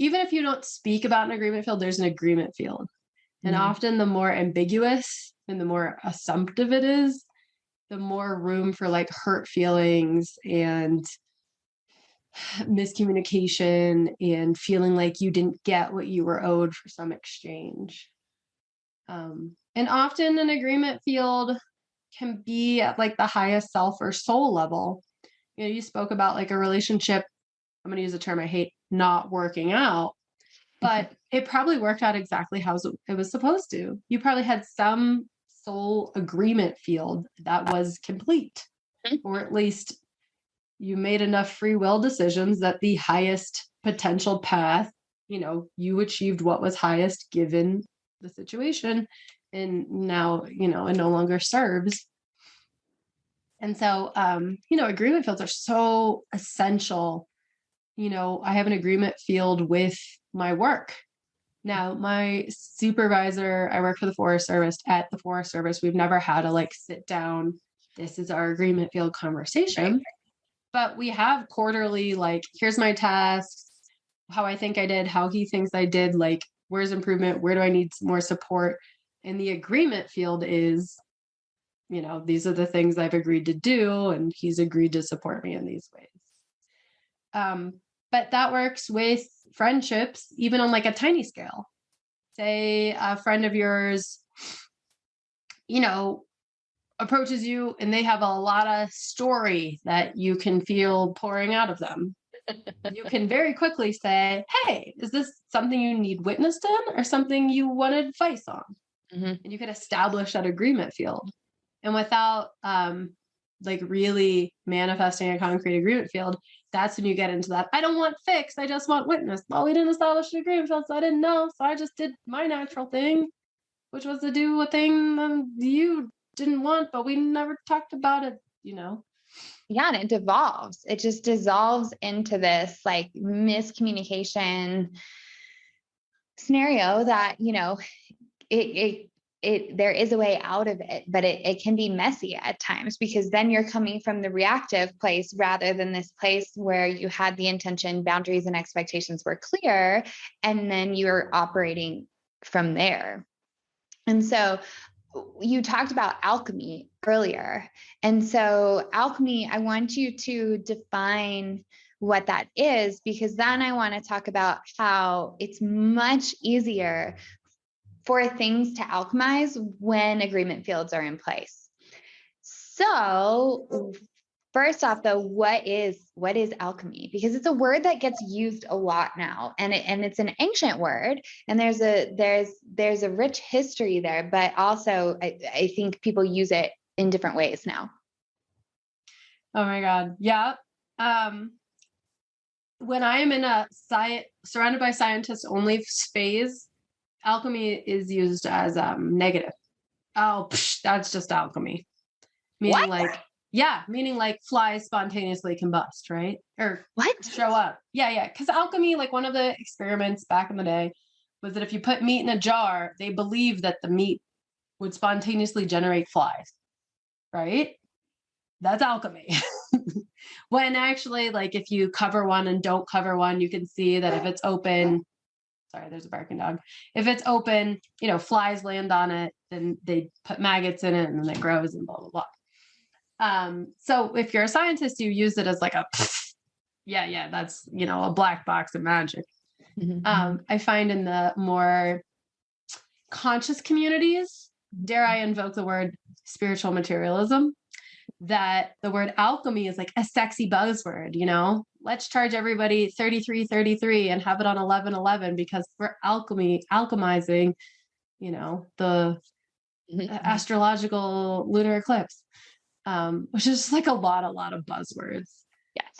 even if you don't speak about an agreement field, there's an agreement field. And often the more ambiguous and the more assumptive it is, the more room for like hurt feelings and miscommunication and feeling like you didn't get what you were owed for some exchange. And often an agreement field can be at like the highest self or soul level. You know, you spoke about like a relationship, I'm going to use a term I hate, not working out, but it probably worked out exactly how it was supposed to. You probably had some soul agreement field that was complete, or at least you made enough free will decisions that the highest potential path, you know, you achieved what was highest given the situation. And now, you know, it no longer serves. And so, you know, agreement fields are so essential, I have an agreement field with my work. Now, my supervisor, I work for the Forest Service. At the Forest Service, we've never had a sit down, this is our agreement field conversation. Right. But we have quarterly, here's my tasks, how I think I did, how he thinks I did, where's improvement, where do I need more support? And the agreement field is, these are the things I've agreed to do, and he's agreed to support me in these ways. But that works with friendships, even on a tiny scale. Say a friend of yours, approaches you and they have a lot of story that you can feel pouring out of them. You can very quickly say, hey, is this something you need witnessed in or something you want advice on? Mm-hmm. And you could establish that agreement field. And without really manifesting a concrete agreement field, that's when you get into that. I don't want fixed. I just want witnessed. Well, we didn't establish an agreement field, so I didn't know. So I just did my natural thing, which was to do a thing you didn't want, but we never talked about it, Yeah, and it devolves. It just dissolves into this miscommunication scenario that, there is a way out of it, but it can be messy at times, because then you're coming from the reactive place rather than this place where you had the intention, boundaries, and expectations were clear, and then you're operating from there. And so you talked about alchemy earlier. And so alchemy, I want you to define what that is, because then I want to talk about how it's much easier for things to alchemize when agreement fields are in place. So first off, though, what is alchemy? Because it's a word that gets used a lot now, and it's an ancient word, and there's a rich history there, but also I think people use it in different ways now. Oh my God. Yeah. When I am in a surrounded by scientists only phase, alchemy is used as negative. Oh, that's just alchemy. Meaning what? Meaning flies spontaneously combust, right? Or what? Show up. Yeah. Because alchemy, one of the experiments back in the day was that if you put meat in a jar, they believed that the meat would spontaneously generate flies, right? That's alchemy. When actually, if you cover one and don't cover one, you can see that if it's open, sorry, there's a barking dog. If it's open, flies land on it, then they put maggots in it and then it grows and blah, blah, blah. So if you're a scientist, you use it as that's, a black box of magic. Mm-hmm. I find in the more conscious communities, dare I invoke the word spiritual materialism, that the word alchemy is a sexy buzzword, let's charge everybody $33.33 and have it on 11/11 because we're alchemizing, the astrological lunar eclipse. Which is a lot of buzzwords. Yes.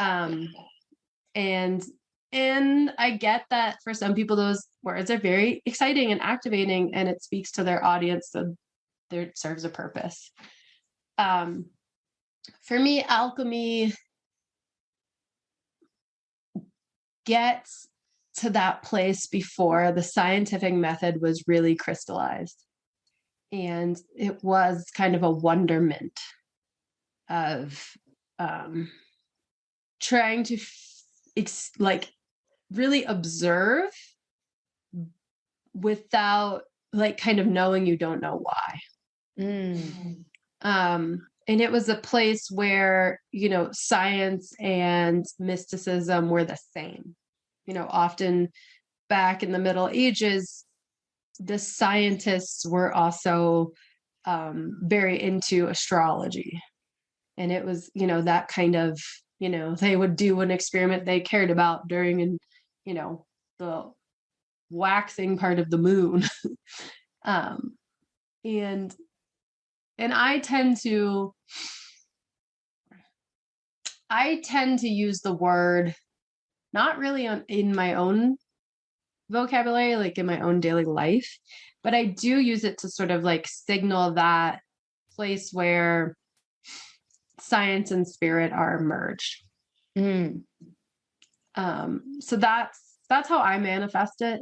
And I get that for some people, those words are very exciting and activating, and it speaks to their audience, so there serves a purpose. For me, alchemy gets to that place before the scientific method was really crystallized. And it was kind of a wonderment of trying to really observe without kind of knowing you don't know why. And it was a place where, science and mysticism were the same. Often back in the Middle Ages, the scientists were also very into astrology. And it was, that kind of, they would do an experiment they cared about during, the waxing part of the moon. And I tend to use the word not really in my own vocabulary, in my own daily life, but I do use it to sort of signal that place where science and spirit are merged. So that's how I manifest it.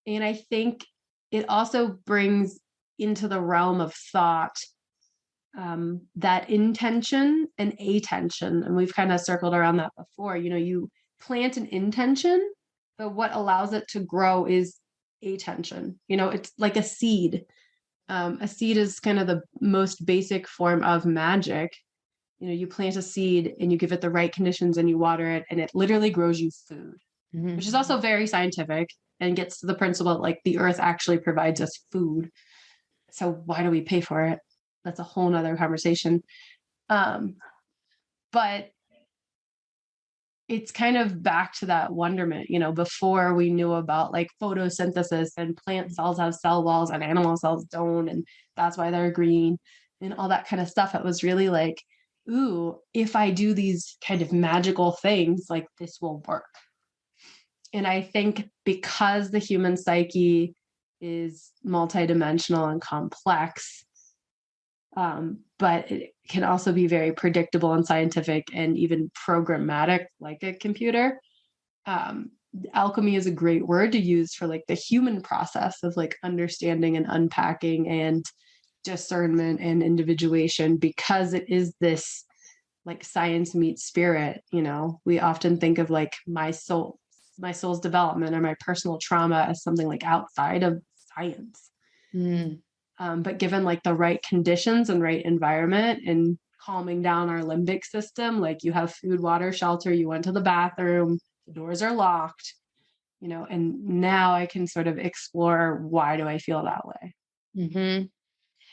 And I think it also brings into the realm of thought that intention and attention. And we've kind of circled around that before. You plant an intention, but what allows it to grow is attention. It's like a seed. A seed is kind of the most basic form of magic. You plant a seed and you give it the right conditions and you water it, and it literally grows you food, which is also very scientific and gets to the principle that, like, the earth actually provides us food. So why do we pay for it? That's a whole nother conversation. But it's kind of back to that wonderment, before we knew about like photosynthesis and plant cells have cell walls and animal cells don't. And that's why they're green and all that kind of stuff. It was really like, ooh, if I do these kind of magical things, like this will work. And I think because the human psyche is multidimensional and complex, but it can also be very predictable and scientific and even programmatic, like a computer. Alchemy is a great word to use for like the human process of like understanding and unpacking and discernment and individuation, because it is this like science meets spirit. We often think of like my soul's development or my personal trauma as something like outside of science. But given like the right conditions and right environment and calming down our limbic system, like you have food, water, shelter, you went to the bathroom, the doors are locked, and now I can sort of explore, why do I feel that way?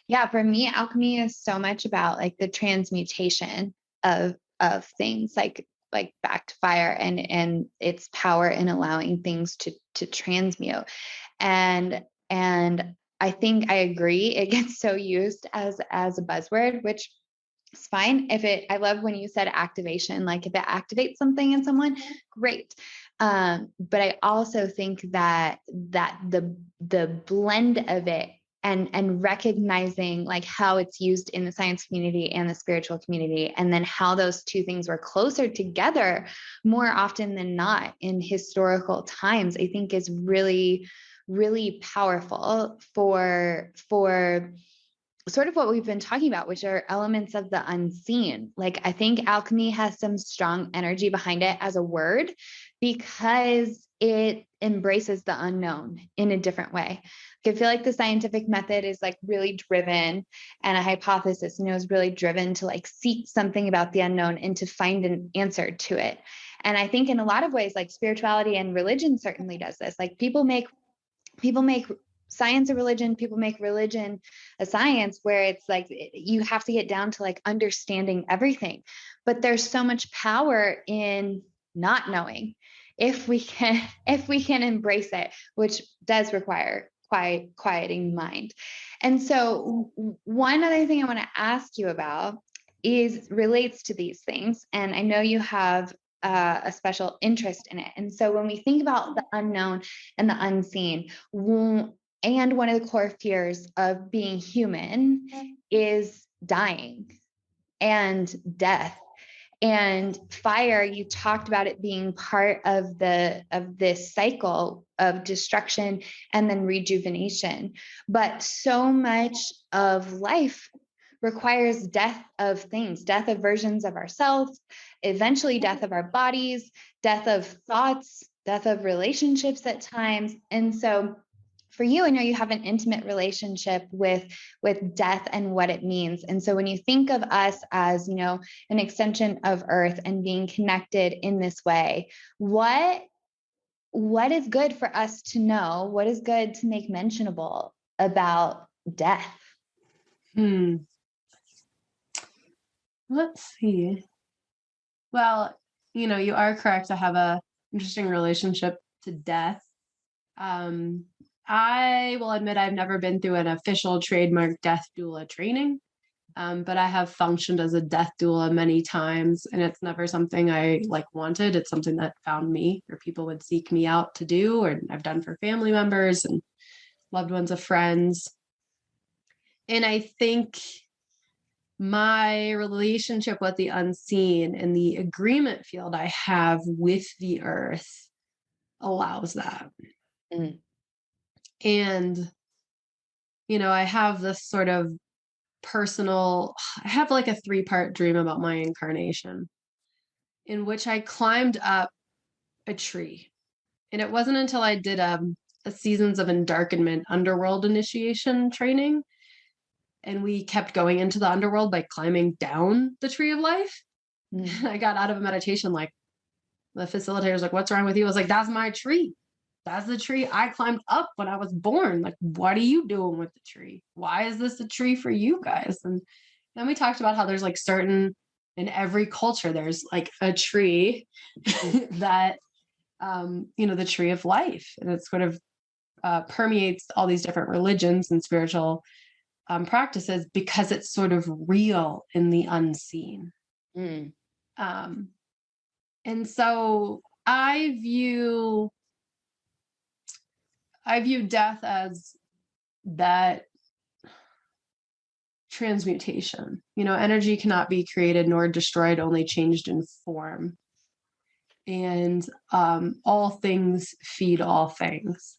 Yeah, for me, alchemy is so much about like the transmutation of things, like back to fire and its power in allowing things to transmute. And I think I agree. It gets so used as a buzzword, which is fine. I love when you said activation, like if it activates something in someone, great. But I also think that the blend of it and recognizing like how it's used in the science community and the spiritual community, and then how those two things were closer together more often than not in historical times, I think is really, really powerful for sort of what we've been talking about, which are elements of the unseen. Like, I think alchemy has some strong energy behind it as a word because it embraces the unknown in a different way. I feel like the scientific method is like really driven, and a hypothesis, is really driven to like seek something about the unknown and to find an answer to it. And I think in a lot of ways, like spirituality and religion certainly does this. Like people make science a religion, people make religion a science, where it's like you have to get down to like understanding everything. But there's so much power in not knowing, if we can embrace it, which does require quieting mind. And so one other thing I want to ask you about relates to these things. And I know you have a special interest in it. And so when we think about the unknown and the unseen, and one of the core fears of being human is dying and death. And fire, you talked about it being part of this cycle of destruction and then rejuvenation. But so much of life requires death of things, death of versions of ourselves, eventually death of our bodies, death of thoughts, death of relationships at times. And so for you, I know you have an intimate relationship with death and what it means. And so when you think of us as, an extension of Earth and being connected in this way, what is good for us to know? What is good to make mentionable about death? Let's see. Well, you are correct. I have a interesting relationship to death. I will admit I've never been through an official trademark death doula training, but I have functioned as a death doula many times, and it's never something I wanted. It's something that found me, or people would seek me out to do, or I've done for family members and loved ones of friends. And I think my relationship with the unseen and the agreement field I have with the earth allows that. Mm. And, I have this sort of I have like a 3-part dream about my incarnation in which I climbed up a tree. And it wasn't until I did a Seasons of Endarkenment underworld initiation training, and we kept going into the underworld by climbing down the tree of life. Mm. I got out of a meditation, like the facilitator's like, "What's wrong with you?" I was like, "That's my tree. That's the tree I climbed up when I was born. Like, what are you doing with the tree? Why is this a tree for you guys?" And then we talked about how there's like in every culture, there's like a tree that, the tree of life. And it sort of permeates all these different religions and spiritual practices because it's sort of real in the unseen. Mm. And so I view death as that transmutation. Energy cannot be created nor destroyed, only changed in form. And all things feed all things.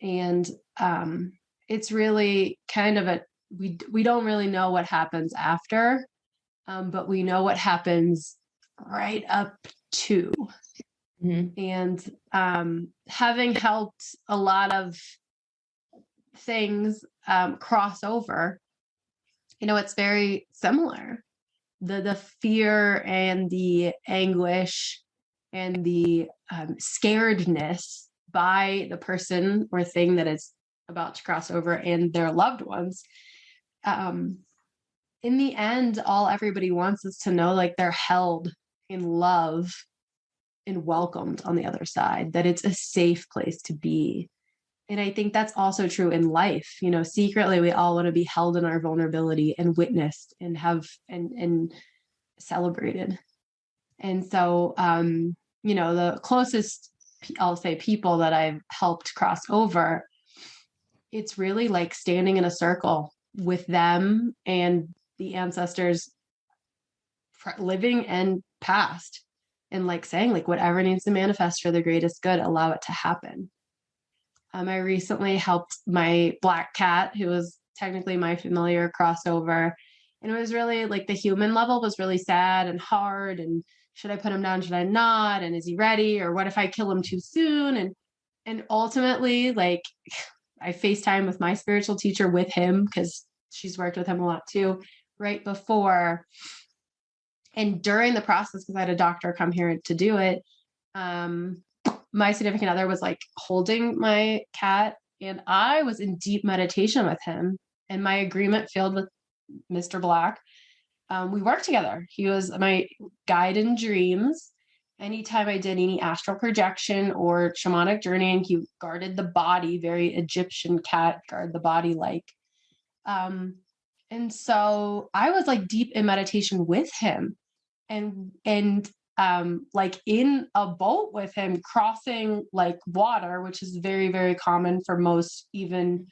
And it's really kind of we don't really know what happens after, but we know what happens right up to. Mm-hmm. And having helped a lot of things cross over, it's very similar. The fear and the anguish and the scaredness by the person or thing that is about to cross over and their loved ones. In the end, all everybody wants is to know like they're held in love and welcomed on the other side, that it's a safe place to be. And I think that's also true in life. Secretly, we all want to be held in our vulnerability and witnessed and have and celebrated. And so, the closest, I'll say, people that I've helped cross over, it's really like standing in a circle with them and the ancestors living and past, and like saying like whatever needs to manifest for the greatest good, allow it to happen. I recently helped my black cat, who was technically my familiar, crossover. And it was really like the human level was really sad and hard. And should I put him down? Should I not? And is he ready? Or what if I kill him too soon? And ultimately, like, I FaceTime with my spiritual teacher with him because she's worked with him a lot too, right before and during the process, because I had a doctor come here to do it. My significant other was like holding my cat, and I was in deep meditation with him, and my agreement field with Mr. Black. We worked together. He was my guide in dreams. Anytime I did any astral projection or shamanic journeying, he guarded the body, very Egyptian cat, guard the body like. And so I was like deep in meditation with him, and like in a boat with him, crossing like water, which is very, very common for most, even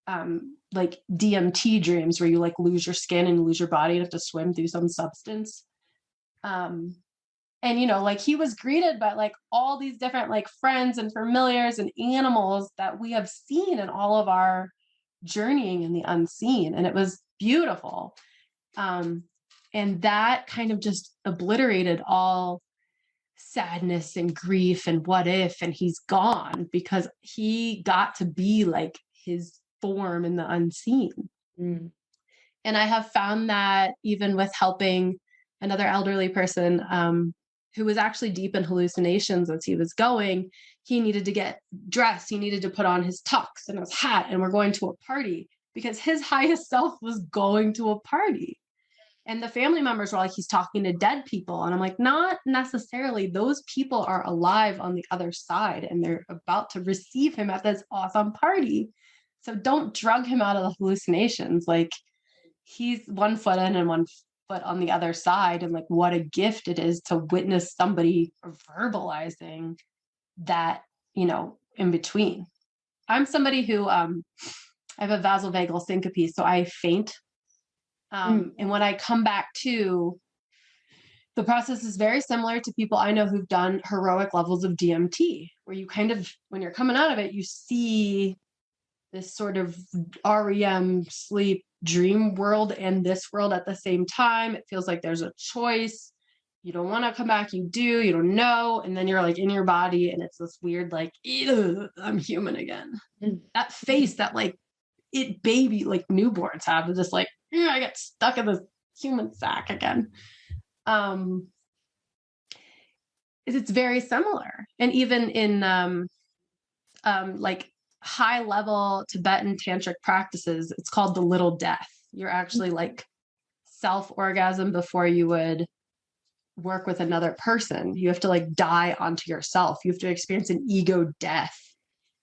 like DMT dreams where you like lose your skin and lose your body and have to swim through some substance. And like he was greeted by like all these different like friends and familiars and animals that we have seen in all of our journeying in the unseen. And it was beautiful. And that kind of just obliterated all sadness and grief and what if, and he's gone because he got to be like his form in the unseen. Mm. And I have found that even with helping another elderly person who was actually deep in hallucinations as he was going, he needed to get dressed. He needed to put on his tux and his hat, and we're going to a party because his highest self was going to a party. And the family members were like, he's talking to dead people. And I'm like, not necessarily. Those people are alive on the other side, and they're about to receive him at this awesome party. So don't drug him out of the hallucinations. Like, he's 1 foot in and 1 foot on the other side. And like, what a gift it is to witness somebody verbalizing that, in between. I'm somebody who, I have a vasovagal syncope, so I faint And when I come back to, the process is very similar to people I know who've done heroic levels of DMT, where you kind of, when you're coming out of it, you see this sort of REM sleep dream world and this world at the same time. It feels like there's a choice. You don't want to come back. You do, you don't know. And then you're like in your body and it's this weird, like, I'm human again. That face that like baby, like newborns have, is just like, I get stuck in this human sack again. It's very similar. And even in like high level Tibetan tantric practices, it's called the little death. You're actually like self-orgasm before you would work with another person. You have to like die onto yourself. You have to experience an ego death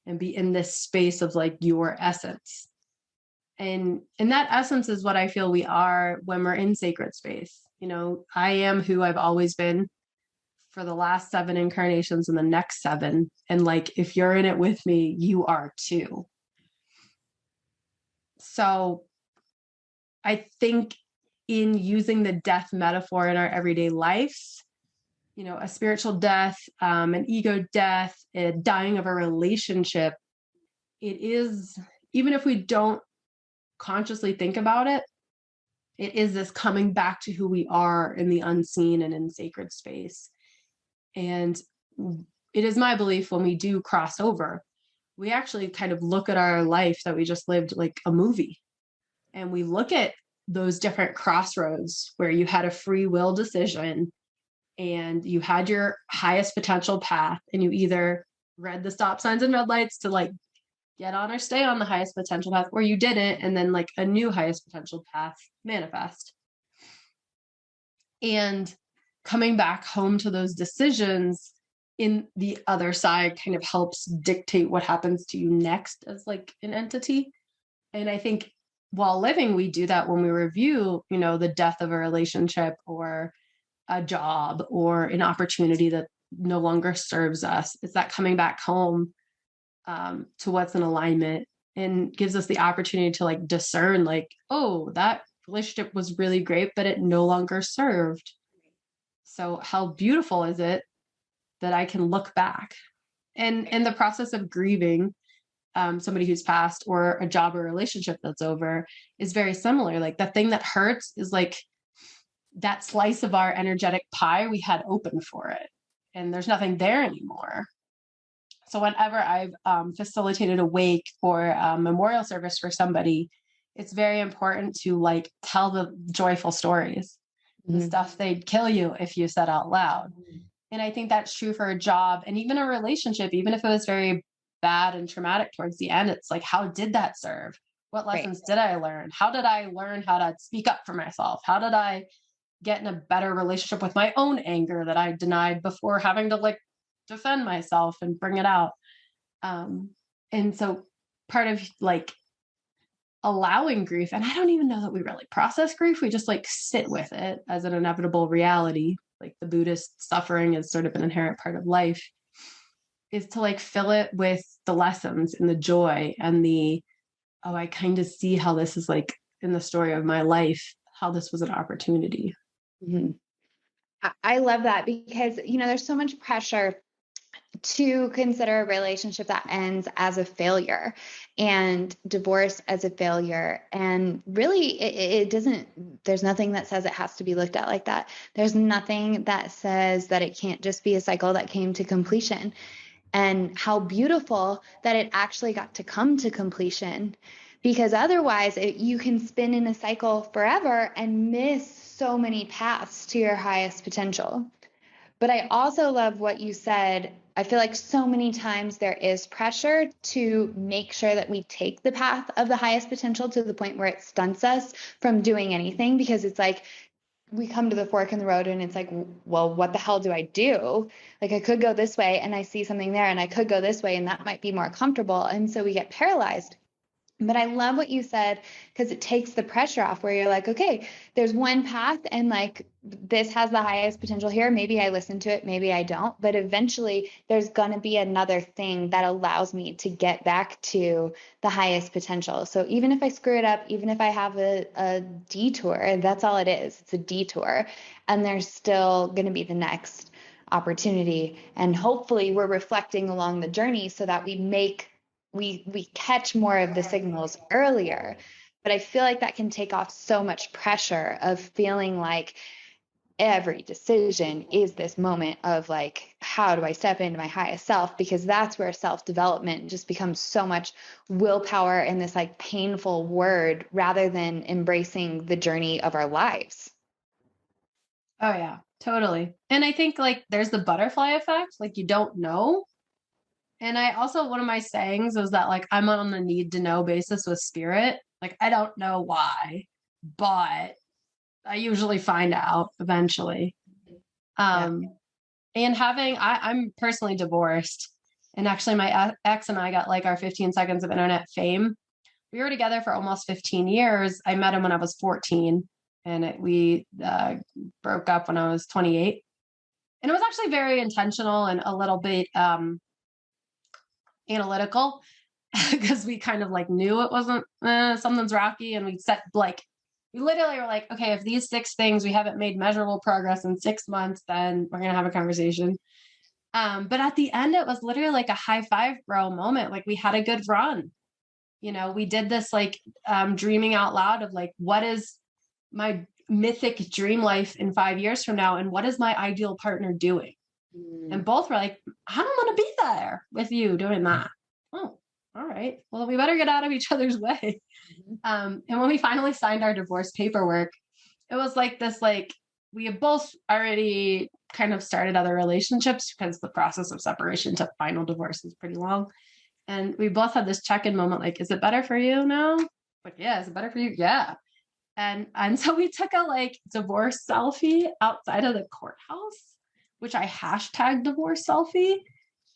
and be in this space of like your essence. And that essence is what I feel we are when we're in sacred space. You know, I am who I've always been for the last 7 incarnations and the next 7. And like, if you're in it with me, you are too. So I think in using the death metaphor in our everyday life, you know, a spiritual death, an ego death, a dying of a relationship, it is, even if we don't consciously think about it, it is this coming back to who we are in the unseen and in sacred space. And it is my belief when we do cross over, we actually kind of look at our life that we just lived like a movie. And we look at those different crossroads where you had a free will decision and you had your highest potential path, and you either read the stop signs and red lights to like get on or stay on the highest potential path, or you didn't, and then like a new highest potential path manifest. And coming back home to those decisions in the other side kind of helps dictate what happens to you next as like an entity. And I think while living, we do that when we review, you know, the death of a relationship or a job or an opportunity that no longer serves us. It's that coming back home to what's in alignment, and gives us the opportunity to like discern like, oh, that relationship was really great, but it no longer served. So how beautiful is it that I can look back? And in the process of grieving somebody who's passed or a job or relationship that's over is very similar. Like the thing that hurts is like that slice of our energetic pie we had open for it, and there's nothing there anymore. So whenever I've facilitated a wake or a memorial service for somebody, it's very important to like tell the joyful stories, the stuff they'd kill you if you said out loud. And I think that's true for a job and even a relationship, even if it was very bad and traumatic towards the end. It's like, how did that serve? What lessons did I learn? How did I learn how to speak up for myself? How did I get in a better relationship with my own anger that I denied before having to like defend myself and bring it out? And so part of like allowing grief, and I don't even know that we really process grief. We just like sit with it as an inevitable reality. Like the Buddhist suffering is sort of an inherent part of life, is to like fill it with the lessons and the joy and the, oh, I kind of see how this is like in the story of my life, how this was an opportunity. I love that because, you know, there's so much pressure to consider a relationship that ends as a failure and divorce as a failure. And really, it doesn't, there's nothing that says it has to be looked at like that. There's nothing that says that it can't just be a cycle that came to completion. And how beautiful that it actually got to come to completion, because otherwise you can spin in a cycle forever and miss so many paths to your highest potential. But I also love what you said. I feel like so many times there is pressure to make sure that we take the path of the highest potential to the point where it stunts us from doing anything, because it's like we come to the fork in the road and it's like, well, what the hell do I do? Like I could go this way and I see something there, and I could go this way and that might be more comfortable. And so we get paralyzed. But I love what you said, because it takes the pressure off, where you're like, okay, there's one path and like this has the highest potential here. Maybe I listen to it, maybe I don't, but eventually there's going to be another thing that allows me to get back to the highest potential. So even if I screw it up, even if I have a detour, that's all it is. It's a detour. And there's still going to be the next opportunity. And hopefully we're reflecting along the journey so that we catch more of the signals earlier. But I feel like that can take off so much pressure of feeling like every decision is this moment of like, how do I step into my highest self? Because that's where self-development just becomes so much willpower and this like painful word, rather than embracing the journey of our lives. Oh yeah, totally. And I think like there's the butterfly effect, like you don't know. And I also, one of my sayings is that like I'm on a need to know basis with spirit. Like I don't know why, but I usually find out eventually. And I'm personally divorced. And actually my ex and I got like our 15 seconds of internet fame. We were together for almost 15 years. I met him when I was 14 and we broke up when I was 28. And it was actually very intentional and a little bit analytical, because we kind of like knew it wasn't something's rocky, and we set like we literally were like, okay, if these 6 things we haven't made measurable progress in 6 months, then we're gonna have a conversation. But at the end, it was literally like a high five, bro moment. Like we had a good run. You know, we did this like dreaming out loud of like, what is my mythic dream life in 5 years from now, and what is my ideal partner doing? And both were like, I don't want to be there with you doing that. Oh, all right. Well, we better get out of each other's way. And when we finally signed our divorce paperwork, it was like this, like we had both already kind of started other relationships, because the process of separation to final divorce is pretty long. And we both had this check-in moment, like, is it better for you now? Like, yeah, is it better for you? Yeah. And so we took a like divorce selfie outside of the courthouse, which I hashtag divorce selfie.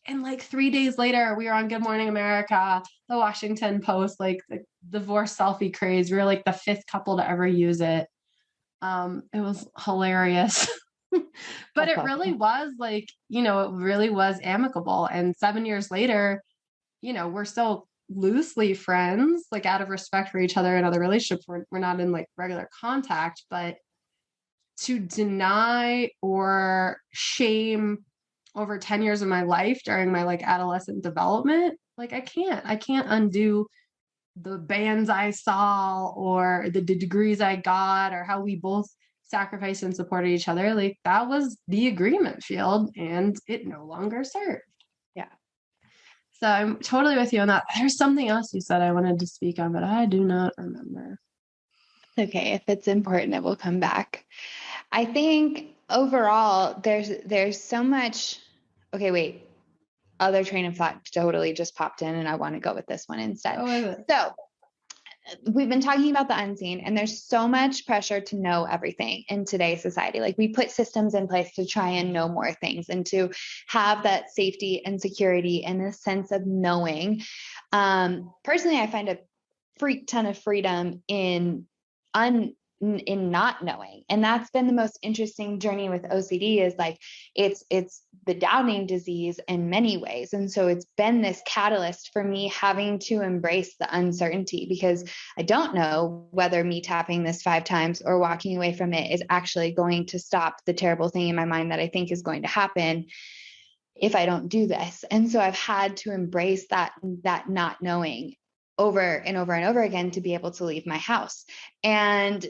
And like 3 days later, we were on Good Morning America, the Washington Post, like the divorce selfie craze. We were like the 5th couple to ever use it. It was hilarious. But it really was like, you know, it really was amicable. And 7 years later, you know, we're still loosely friends, like out of respect for each other and other relationships. We're not in like regular contact, but to deny or shame over 10 years of my life during my like adolescent development, like I can't undo the bands I saw or the degrees I got or how we both sacrificed and supported each other. Like that was the agreement field and it no longer served. Yeah. So I'm totally with you on that. There's something else you said I wanted to speak on, but I do not remember. Okay, if it's important, it will come back. I think overall, there's so much. Okay, wait. Other train of thought totally just popped in, and I want to go with this one instead. So we've been talking about the unseen, and there's so much pressure to know everything in today's society. Like we put systems in place to try and know more things and to have that safety and security and a sense of knowing. Personally, I find a freak ton of freedom in not knowing, and that's been the most interesting journey with OCD. Is like it's the downing disease in many ways, and so it's been this catalyst for me having to embrace the uncertainty, because I don't know whether me tapping this 5 times or walking away from it is actually going to stop the terrible thing in my mind that I think is going to happen if I don't do this. And so I've had to embrace that not knowing over and over and over again to be able to leave my house. And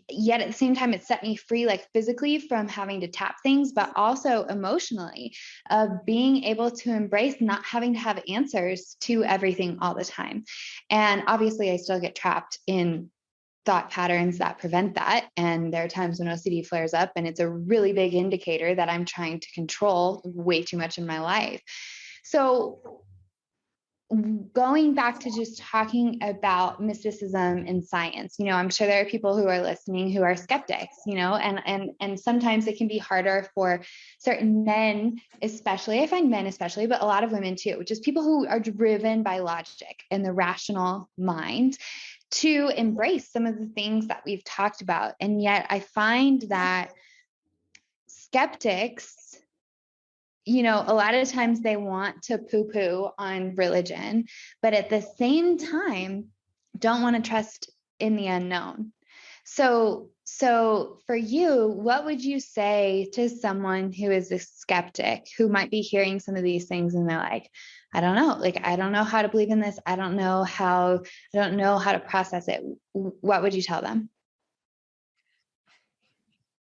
yet at the same time, it set me free, like physically from having to tap things, but also emotionally of being able to embrace not having to have answers to everything all the time. And obviously I still get trapped in thought patterns that prevent that. And there are times when OCD flares up, and it's a really big indicator that I'm trying to control way too much in my life. So going back to just talking about mysticism in science, I'm sure there are people who are listening who are skeptics, and sometimes it can be harder for certain men, especially, I find men especially, but a lot of women too, just people who are driven by logic and the rational mind, to embrace some of the things that we've talked about. And yet I find that skeptics, a lot of times they want to poo-poo on religion, but at the same time, don't want to trust in the unknown. So for you, what would you say to someone who is a skeptic, who might be hearing some of these things and they're like, I don't know, I don't know how to believe in this. I don't know how to process it. What would you tell them?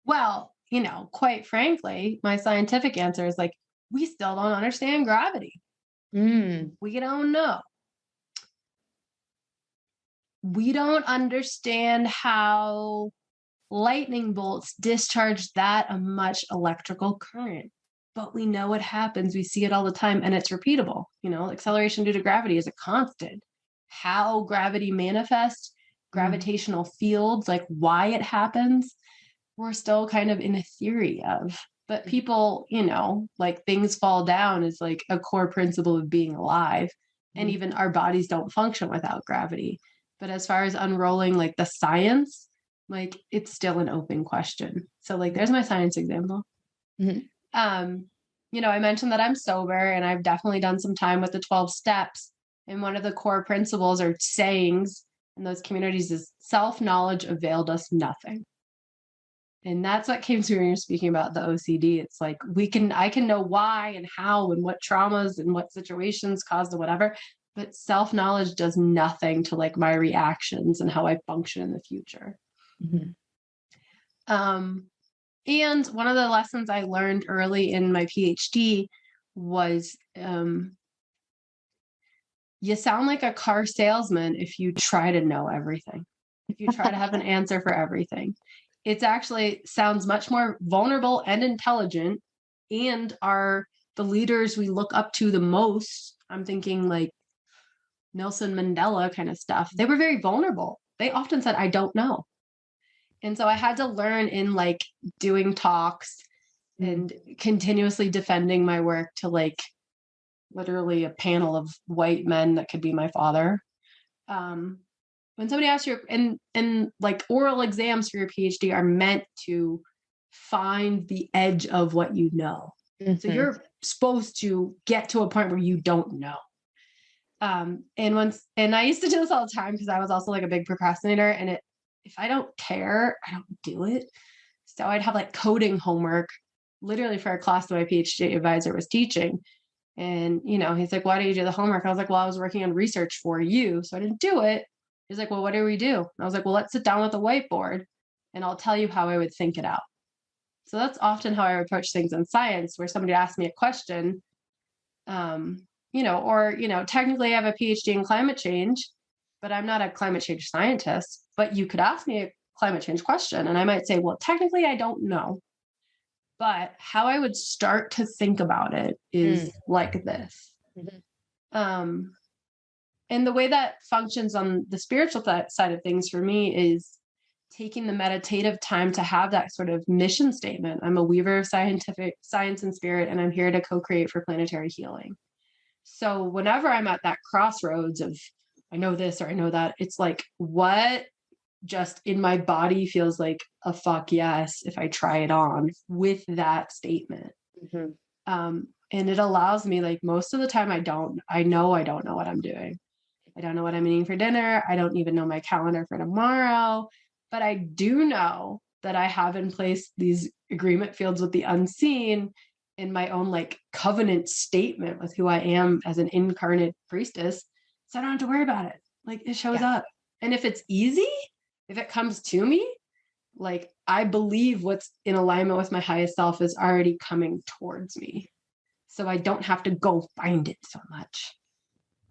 Well, quite frankly, my scientific answer is like, we still don't understand gravity. We don't know. We don't understand how lightning bolts discharge that much electrical current, but we know what happens. We see it all the time, and it's repeatable. Acceleration due to gravity is a constant. How gravity manifests, gravitational fields, like why it happens, we're still kind of in a theory of. But people, like things fall down is like a core principle of being alive. And even our bodies don't function without gravity. But as far as unrolling like the science, like it's still an open question. So like there's my science example. I mentioned that I'm sober, and I've definitely done some time with the 12 steps. And one of the core principles or sayings in those communities is self-knowledge availed us nothing. And that's what came to me when you're speaking about the OCD. It's like I can know why and how and what traumas and what situations caused whatever, but self-knowledge does nothing to like my reactions and how I function in the future. And one of the lessons I learned early in my PhD was you sound like a car salesman if you try to know everything, if you try to have an answer for everything. It actually sounds much more vulnerable and intelligent, and are the leaders we look up to the most. I'm thinking like Nelson Mandela kind of stuff. They were very vulnerable. They often said, I don't know. And so I had to learn in like doing talks and continuously defending my work to like literally a panel of white men that could be my father. When somebody asks you, and like oral exams for your PhD are meant to find the edge of what you know. So you're supposed to get to a point where you don't know. And I used to do this all the time because I was also like a big procrastinator, and if I don't care, I don't do it. So I'd have like coding homework literally for a class that my PhD advisor was teaching. And, he's like, why do you do the homework? I was like, well, I was working on research for you, so I didn't do it. He's like, well, what do we do? And I was like, well, let's sit down with a whiteboard and I'll tell you how I would think it out. So that's often how I approach things in science, where somebody asks me a question, technically I have a PhD in climate change, but I'm not a climate change scientist. But you could ask me a climate change question, and I might say, well, technically I don't know. But how I would start to think about it is like this. And the way that functions on the spiritual side of things for me is taking the meditative time to have that sort of mission statement. I'm a weaver of scientific science and spirit, and I'm here to co-create for planetary healing. So whenever I'm at that crossroads of I know this or I know that, it's like, what just in my body feels like a fuck yes if I try it on with that statement. And it allows me, like, most of the time I don't know what I'm doing. I don't know what I'm eating for dinner. I don't even know my calendar for tomorrow, but I do know that I have in place these agreement fields with the unseen in my own like covenant statement with who I am as an incarnate priestess. So I don't have to worry about it. Like it shows up. And if it's easy, if it comes to me, like I believe what's in alignment with my highest self is already coming towards me. So I don't have to go find it so much.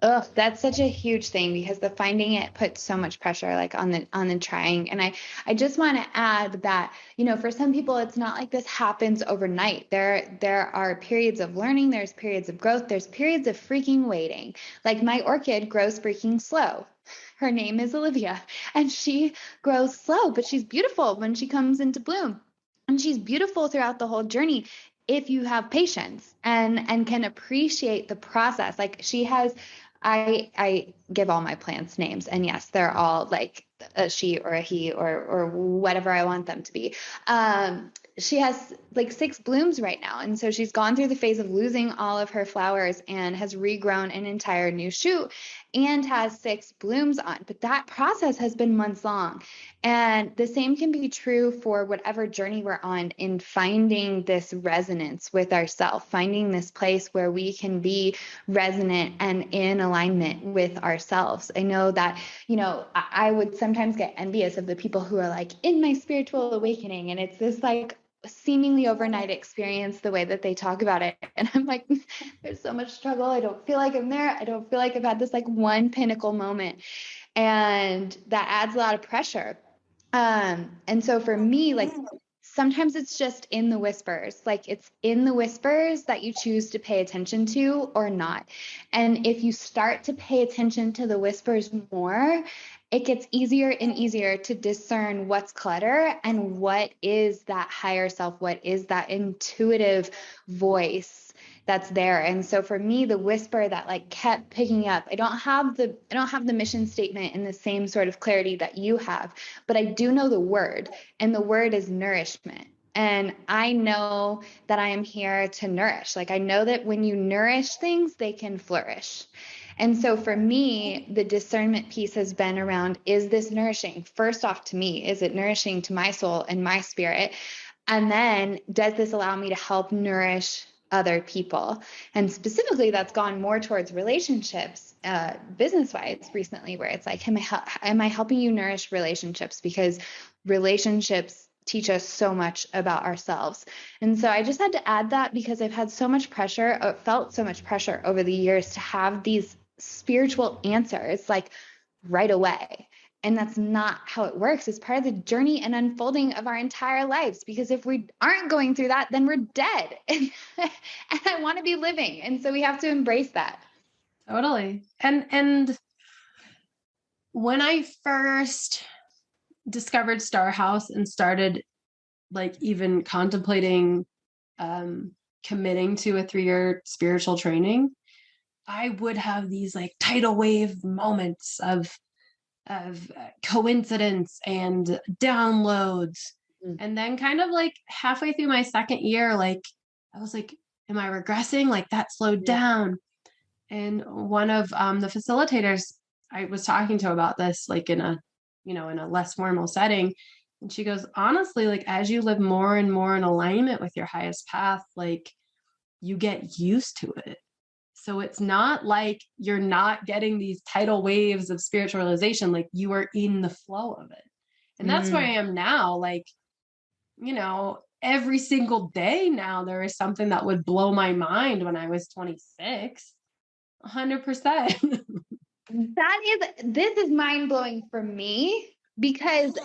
Ugh, that's such a huge thing because the finding it puts so much pressure like on the trying. And I just want to add that, for some people it's not like this happens overnight. There are periods of learning, there's periods of growth, there's periods of freaking waiting. Like my orchid grows freaking slow. Her name is Olivia, and she grows slow, but she's beautiful when she comes into bloom. And she's beautiful throughout the whole journey if you have patience and can appreciate the process. Like she has I give all my plants names, and yes, they're all like a she or a he or whatever I want them to be. She has like 6 blooms right now, and so she's gone through the phase of losing all of her flowers and has regrown an entire new shoot and has 6 blooms on. But that process has been months long, and the same can be true for whatever journey we're on in finding this resonance with ourselves, finding this place where we can be resonant and in alignment with ourselves. I know that, I would sometimes get envious of the people who are like in my spiritual awakening, and it's this like seemingly overnight experience the way that they talk about it. And I'm like, there's so much struggle. I don't feel like I'm there. I don't feel like I've had this like one pinnacle moment. And that adds a lot of pressure. And so for me, like sometimes it's just in the whispers, like it's in the whispers that you choose to pay attention to or not. And if you start to pay attention to the whispers more, it gets easier and easier to discern what's clutter and what is that higher self, what is that intuitive voice that's there. And so for me, the whisper that like kept picking up, I don't have the mission statement in the same sort of clarity that you have, but I do know the word, and the word is nourishment. And I know that I am here to nourish. Like I know that when you nourish things, they can flourish. And so for me, the discernment piece has been around, is this nourishing? First off, to me, is it nourishing to my soul and my spirit? And then does this allow me to help nourish other people? And specifically, that's gone more towards relationships, business-wise recently, where it's like, am I helping you nourish relationships? Because relationships teach us so much about ourselves. And so I just had to add that because I've had so much pressure, felt so much pressure over the years to have these spiritual answers like right away. And that's not how it works. It's part of the journey and unfolding of our entire lives. Because if we aren't going through that, then we're dead. And I want to be living. And so we have to embrace that. Totally. And when I first discovered Star House and started like even contemplating committing to a 3-year spiritual training, I would have these like tidal wave moments of coincidence and downloads. And then kind of like halfway through my 2nd year, like I was like, am I regressing? Like that slowed down. And one of the facilitators I was talking to about this, like in a, in a less formal setting. And she goes, honestly, like as you live more and more in alignment with your highest path, like you get used to it. So it's not like you're not getting these tidal waves of spiritual realization, like you are in the flow of it. And that's where I am now. Like, every single day now, there is something that would blow my mind when I was 26. 100%. This is mind blowing for me because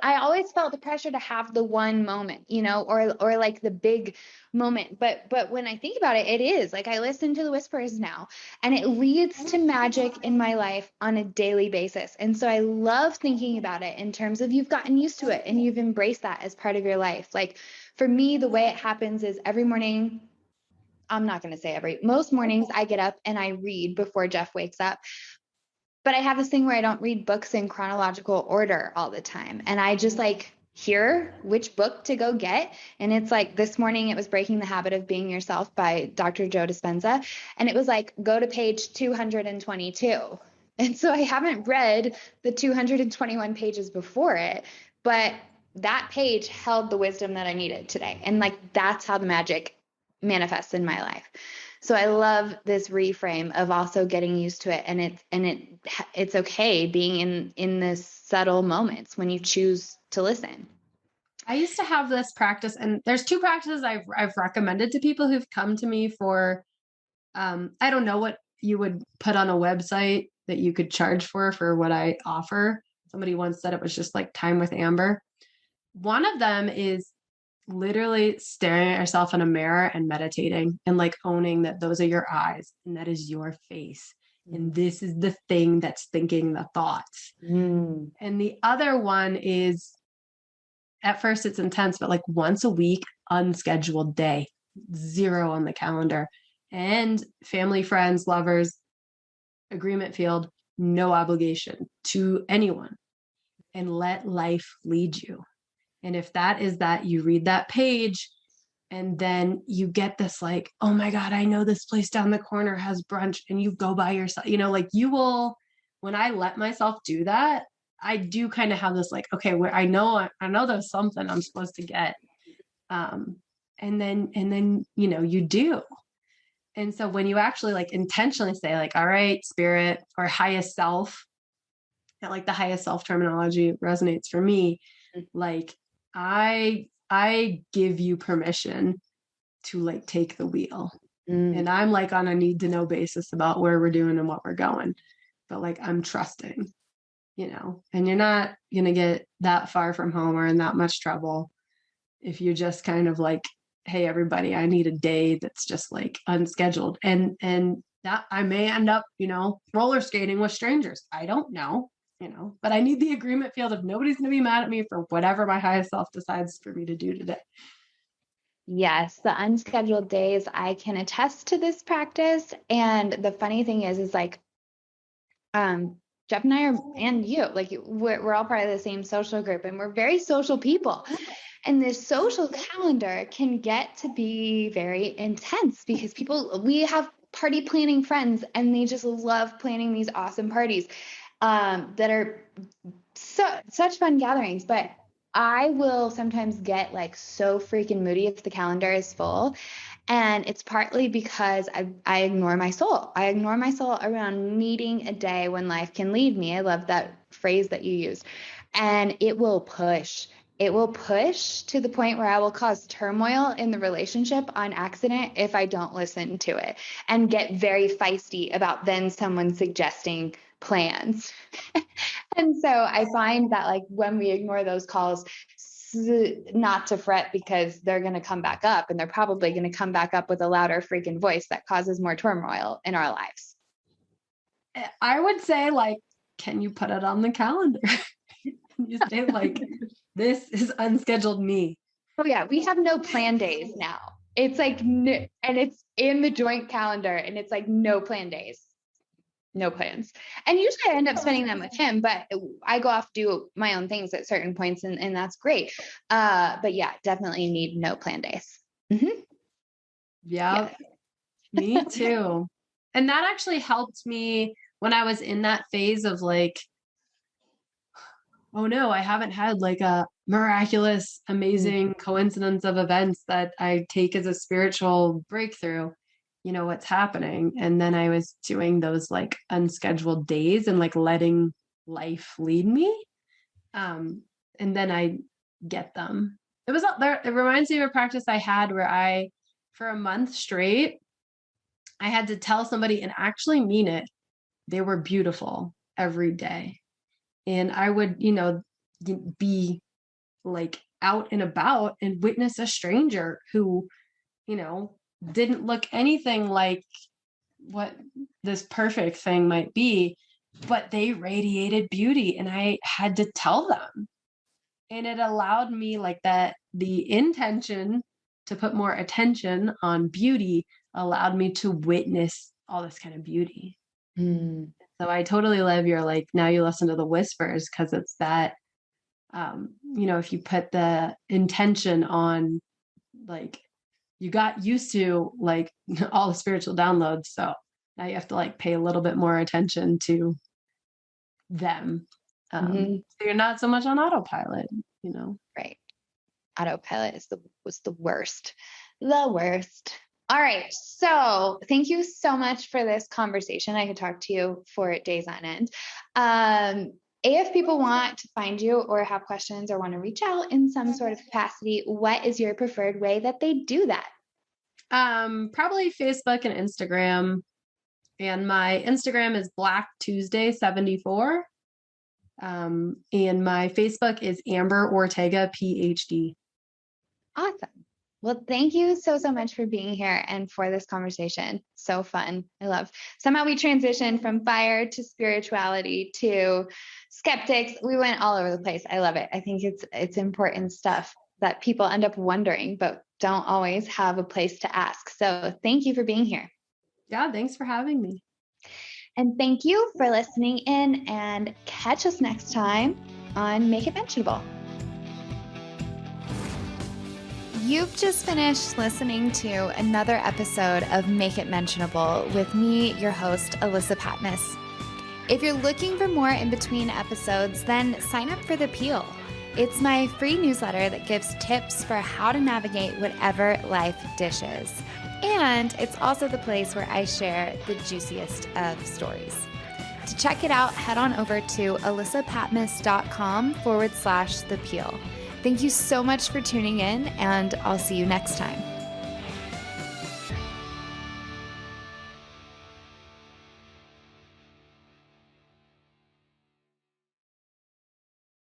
I always felt the pressure to have the one moment, or like the big moment. But when I think about it, it is like I listen to the whispers now, and it leads to magic in my life on a daily basis. And so I love thinking about it in terms of you've gotten used to it and you've embraced that as part of your life. Like for me, the way it happens is every morning. I'm not going to say most mornings I get up and I read before Jeff wakes up. But I have this thing where I don't read books in chronological order all the time. And I just like hear which book to go get. And it's like this morning it was Breaking the Habit of Being Yourself by Dr. Joe Dispenza. And it was like, go to page 222. And so I haven't read the 221 pages before it, but that page held the wisdom that I needed today. And like, that's how the magic manifests in my life. So I love this reframe of also getting used to it. And it's okay being in this subtle moments when you choose to listen. I used to have this practice, and there's 2 practices I've recommended to people who've come to me for, I don't know what you would put on a website that you could charge for what I offer. Somebody once said it was just like time with Amber. One of them is literally staring at yourself in a mirror and meditating and like owning that those are your eyes and that is your face. And this is the thing that's thinking the thoughts. And the other one is, at first it's intense, but like once a week, unscheduled day, 0 on the calendar, and family, friends, lovers, agreement field, no obligation to anyone, and let life lead you. And if that is that, you read that page and then you get this like, oh my God, I know this place down the corner has brunch, and you go by yourself, you know, like you will, when I let myself do that, I do kind of have this like, okay, where I know there's something I'm supposed to get. And then, you know, you do. And so when you actually like intentionally say like, all right, spirit or highest self, that like the highest self terminology resonates for me. Like I give you permission to like take the wheel. And I'm like on a need to know basis about where we're doing and what we're going. But like, I'm trusting, you know, and you're not going to get that far from home or in that much trouble if you just kind of like, hey, everybody, I need a day that's just like unscheduled. And that I may end up, you know, roller skating with strangers. I don't know, you know, but I need the agreement field of nobody's going to be mad at me for whatever my highest self decides for me to do today. Yes, the unscheduled days, I can attest to this practice. And the funny thing is like, Jeff and I are, and you, like we're all part of the same social group, and we're very social people. And this social calendar can get to be very intense because we have party planning friends, and they just love planning these awesome parties that are such fun gatherings. But I will sometimes get like so freaking moody if the calendar is full. And it's partly because I ignore my soul. I ignore my soul around needing a day when life can lead me. I love that phrase that you used. And it will push. It will push to the point where I will cause turmoil in the relationship on accident if I don't listen to it, and get very feisty about then someone suggesting plans. And so I find that like when we ignore those calls, not to fret, because they're going to come back up, and they're probably going to come back up with a louder freaking voice that causes more turmoil in our lives. I would say like, can you put it on the calendar? You say like, this is unscheduled me. Oh yeah, we have no plan days now. It's like, and it's in the joint calendar, and it's like no plan days, no plans. And usually I end up spending them with him, but I go off do my own things at certain points, and that's great. But yeah, definitely need no plan days. Mm-hmm. Yeah, me too. And that actually helped me when I was in that phase of like, oh no, I haven't had like a miraculous, amazing coincidence of events that I take as a spiritual breakthrough. You know, what's happening. And then I was doing those like unscheduled days and like letting life lead me. And then I get them. It was up there. It reminds me of a practice I had where for a month straight, I had to tell somebody and actually mean it. They were beautiful every day. And I would, you know, be like out and about and witness a stranger who, you know, didn't look anything like what this perfect thing might be, but they radiated beauty, and I had to tell them. And it allowed me like that, the intention to put more attention on beauty allowed me to witness all this kind of beauty. So I totally love your like, now you listen to the whispers, because it's that, you know, if you put the intention on, like, you got used to like all the spiritual downloads. So now you have to like pay a little bit more attention to them. So you're not so much on autopilot, you know? Right. Autopilot was the worst. The worst. All right. So thank you so much for this conversation. I could talk to you for days on end. If people want to find you or have questions or want to reach out in some sort of capacity, what is your preferred way that they do that? Probably Facebook and Instagram. And my Instagram is Black Tuesday 74. And my Facebook is Amber Ortega, PhD. Awesome. Well, thank you so much for being here and for this conversation. So fun. I love. Somehow we transitioned from fire to spirituality to skeptics. We went all over the place. I love it. I think it's important stuff that people end up wondering, but don't always have a place to ask. So thank you for being here. Yeah, thanks for having me. And thank you for listening in, and catch us next time on Make It Mentionable. You've just finished listening to another episode of Make It Mentionable with me, your host, Alyssa Patmos. If you're looking for more in between episodes, then sign up for The Peel. It's my free newsletter that gives tips for how to navigate whatever life dishes. And it's also the place where I share the juiciest of stories. To check it out, head on over to alyssapatmos.com/The Peel. Thank you so much for tuning in, and I'll see you next time.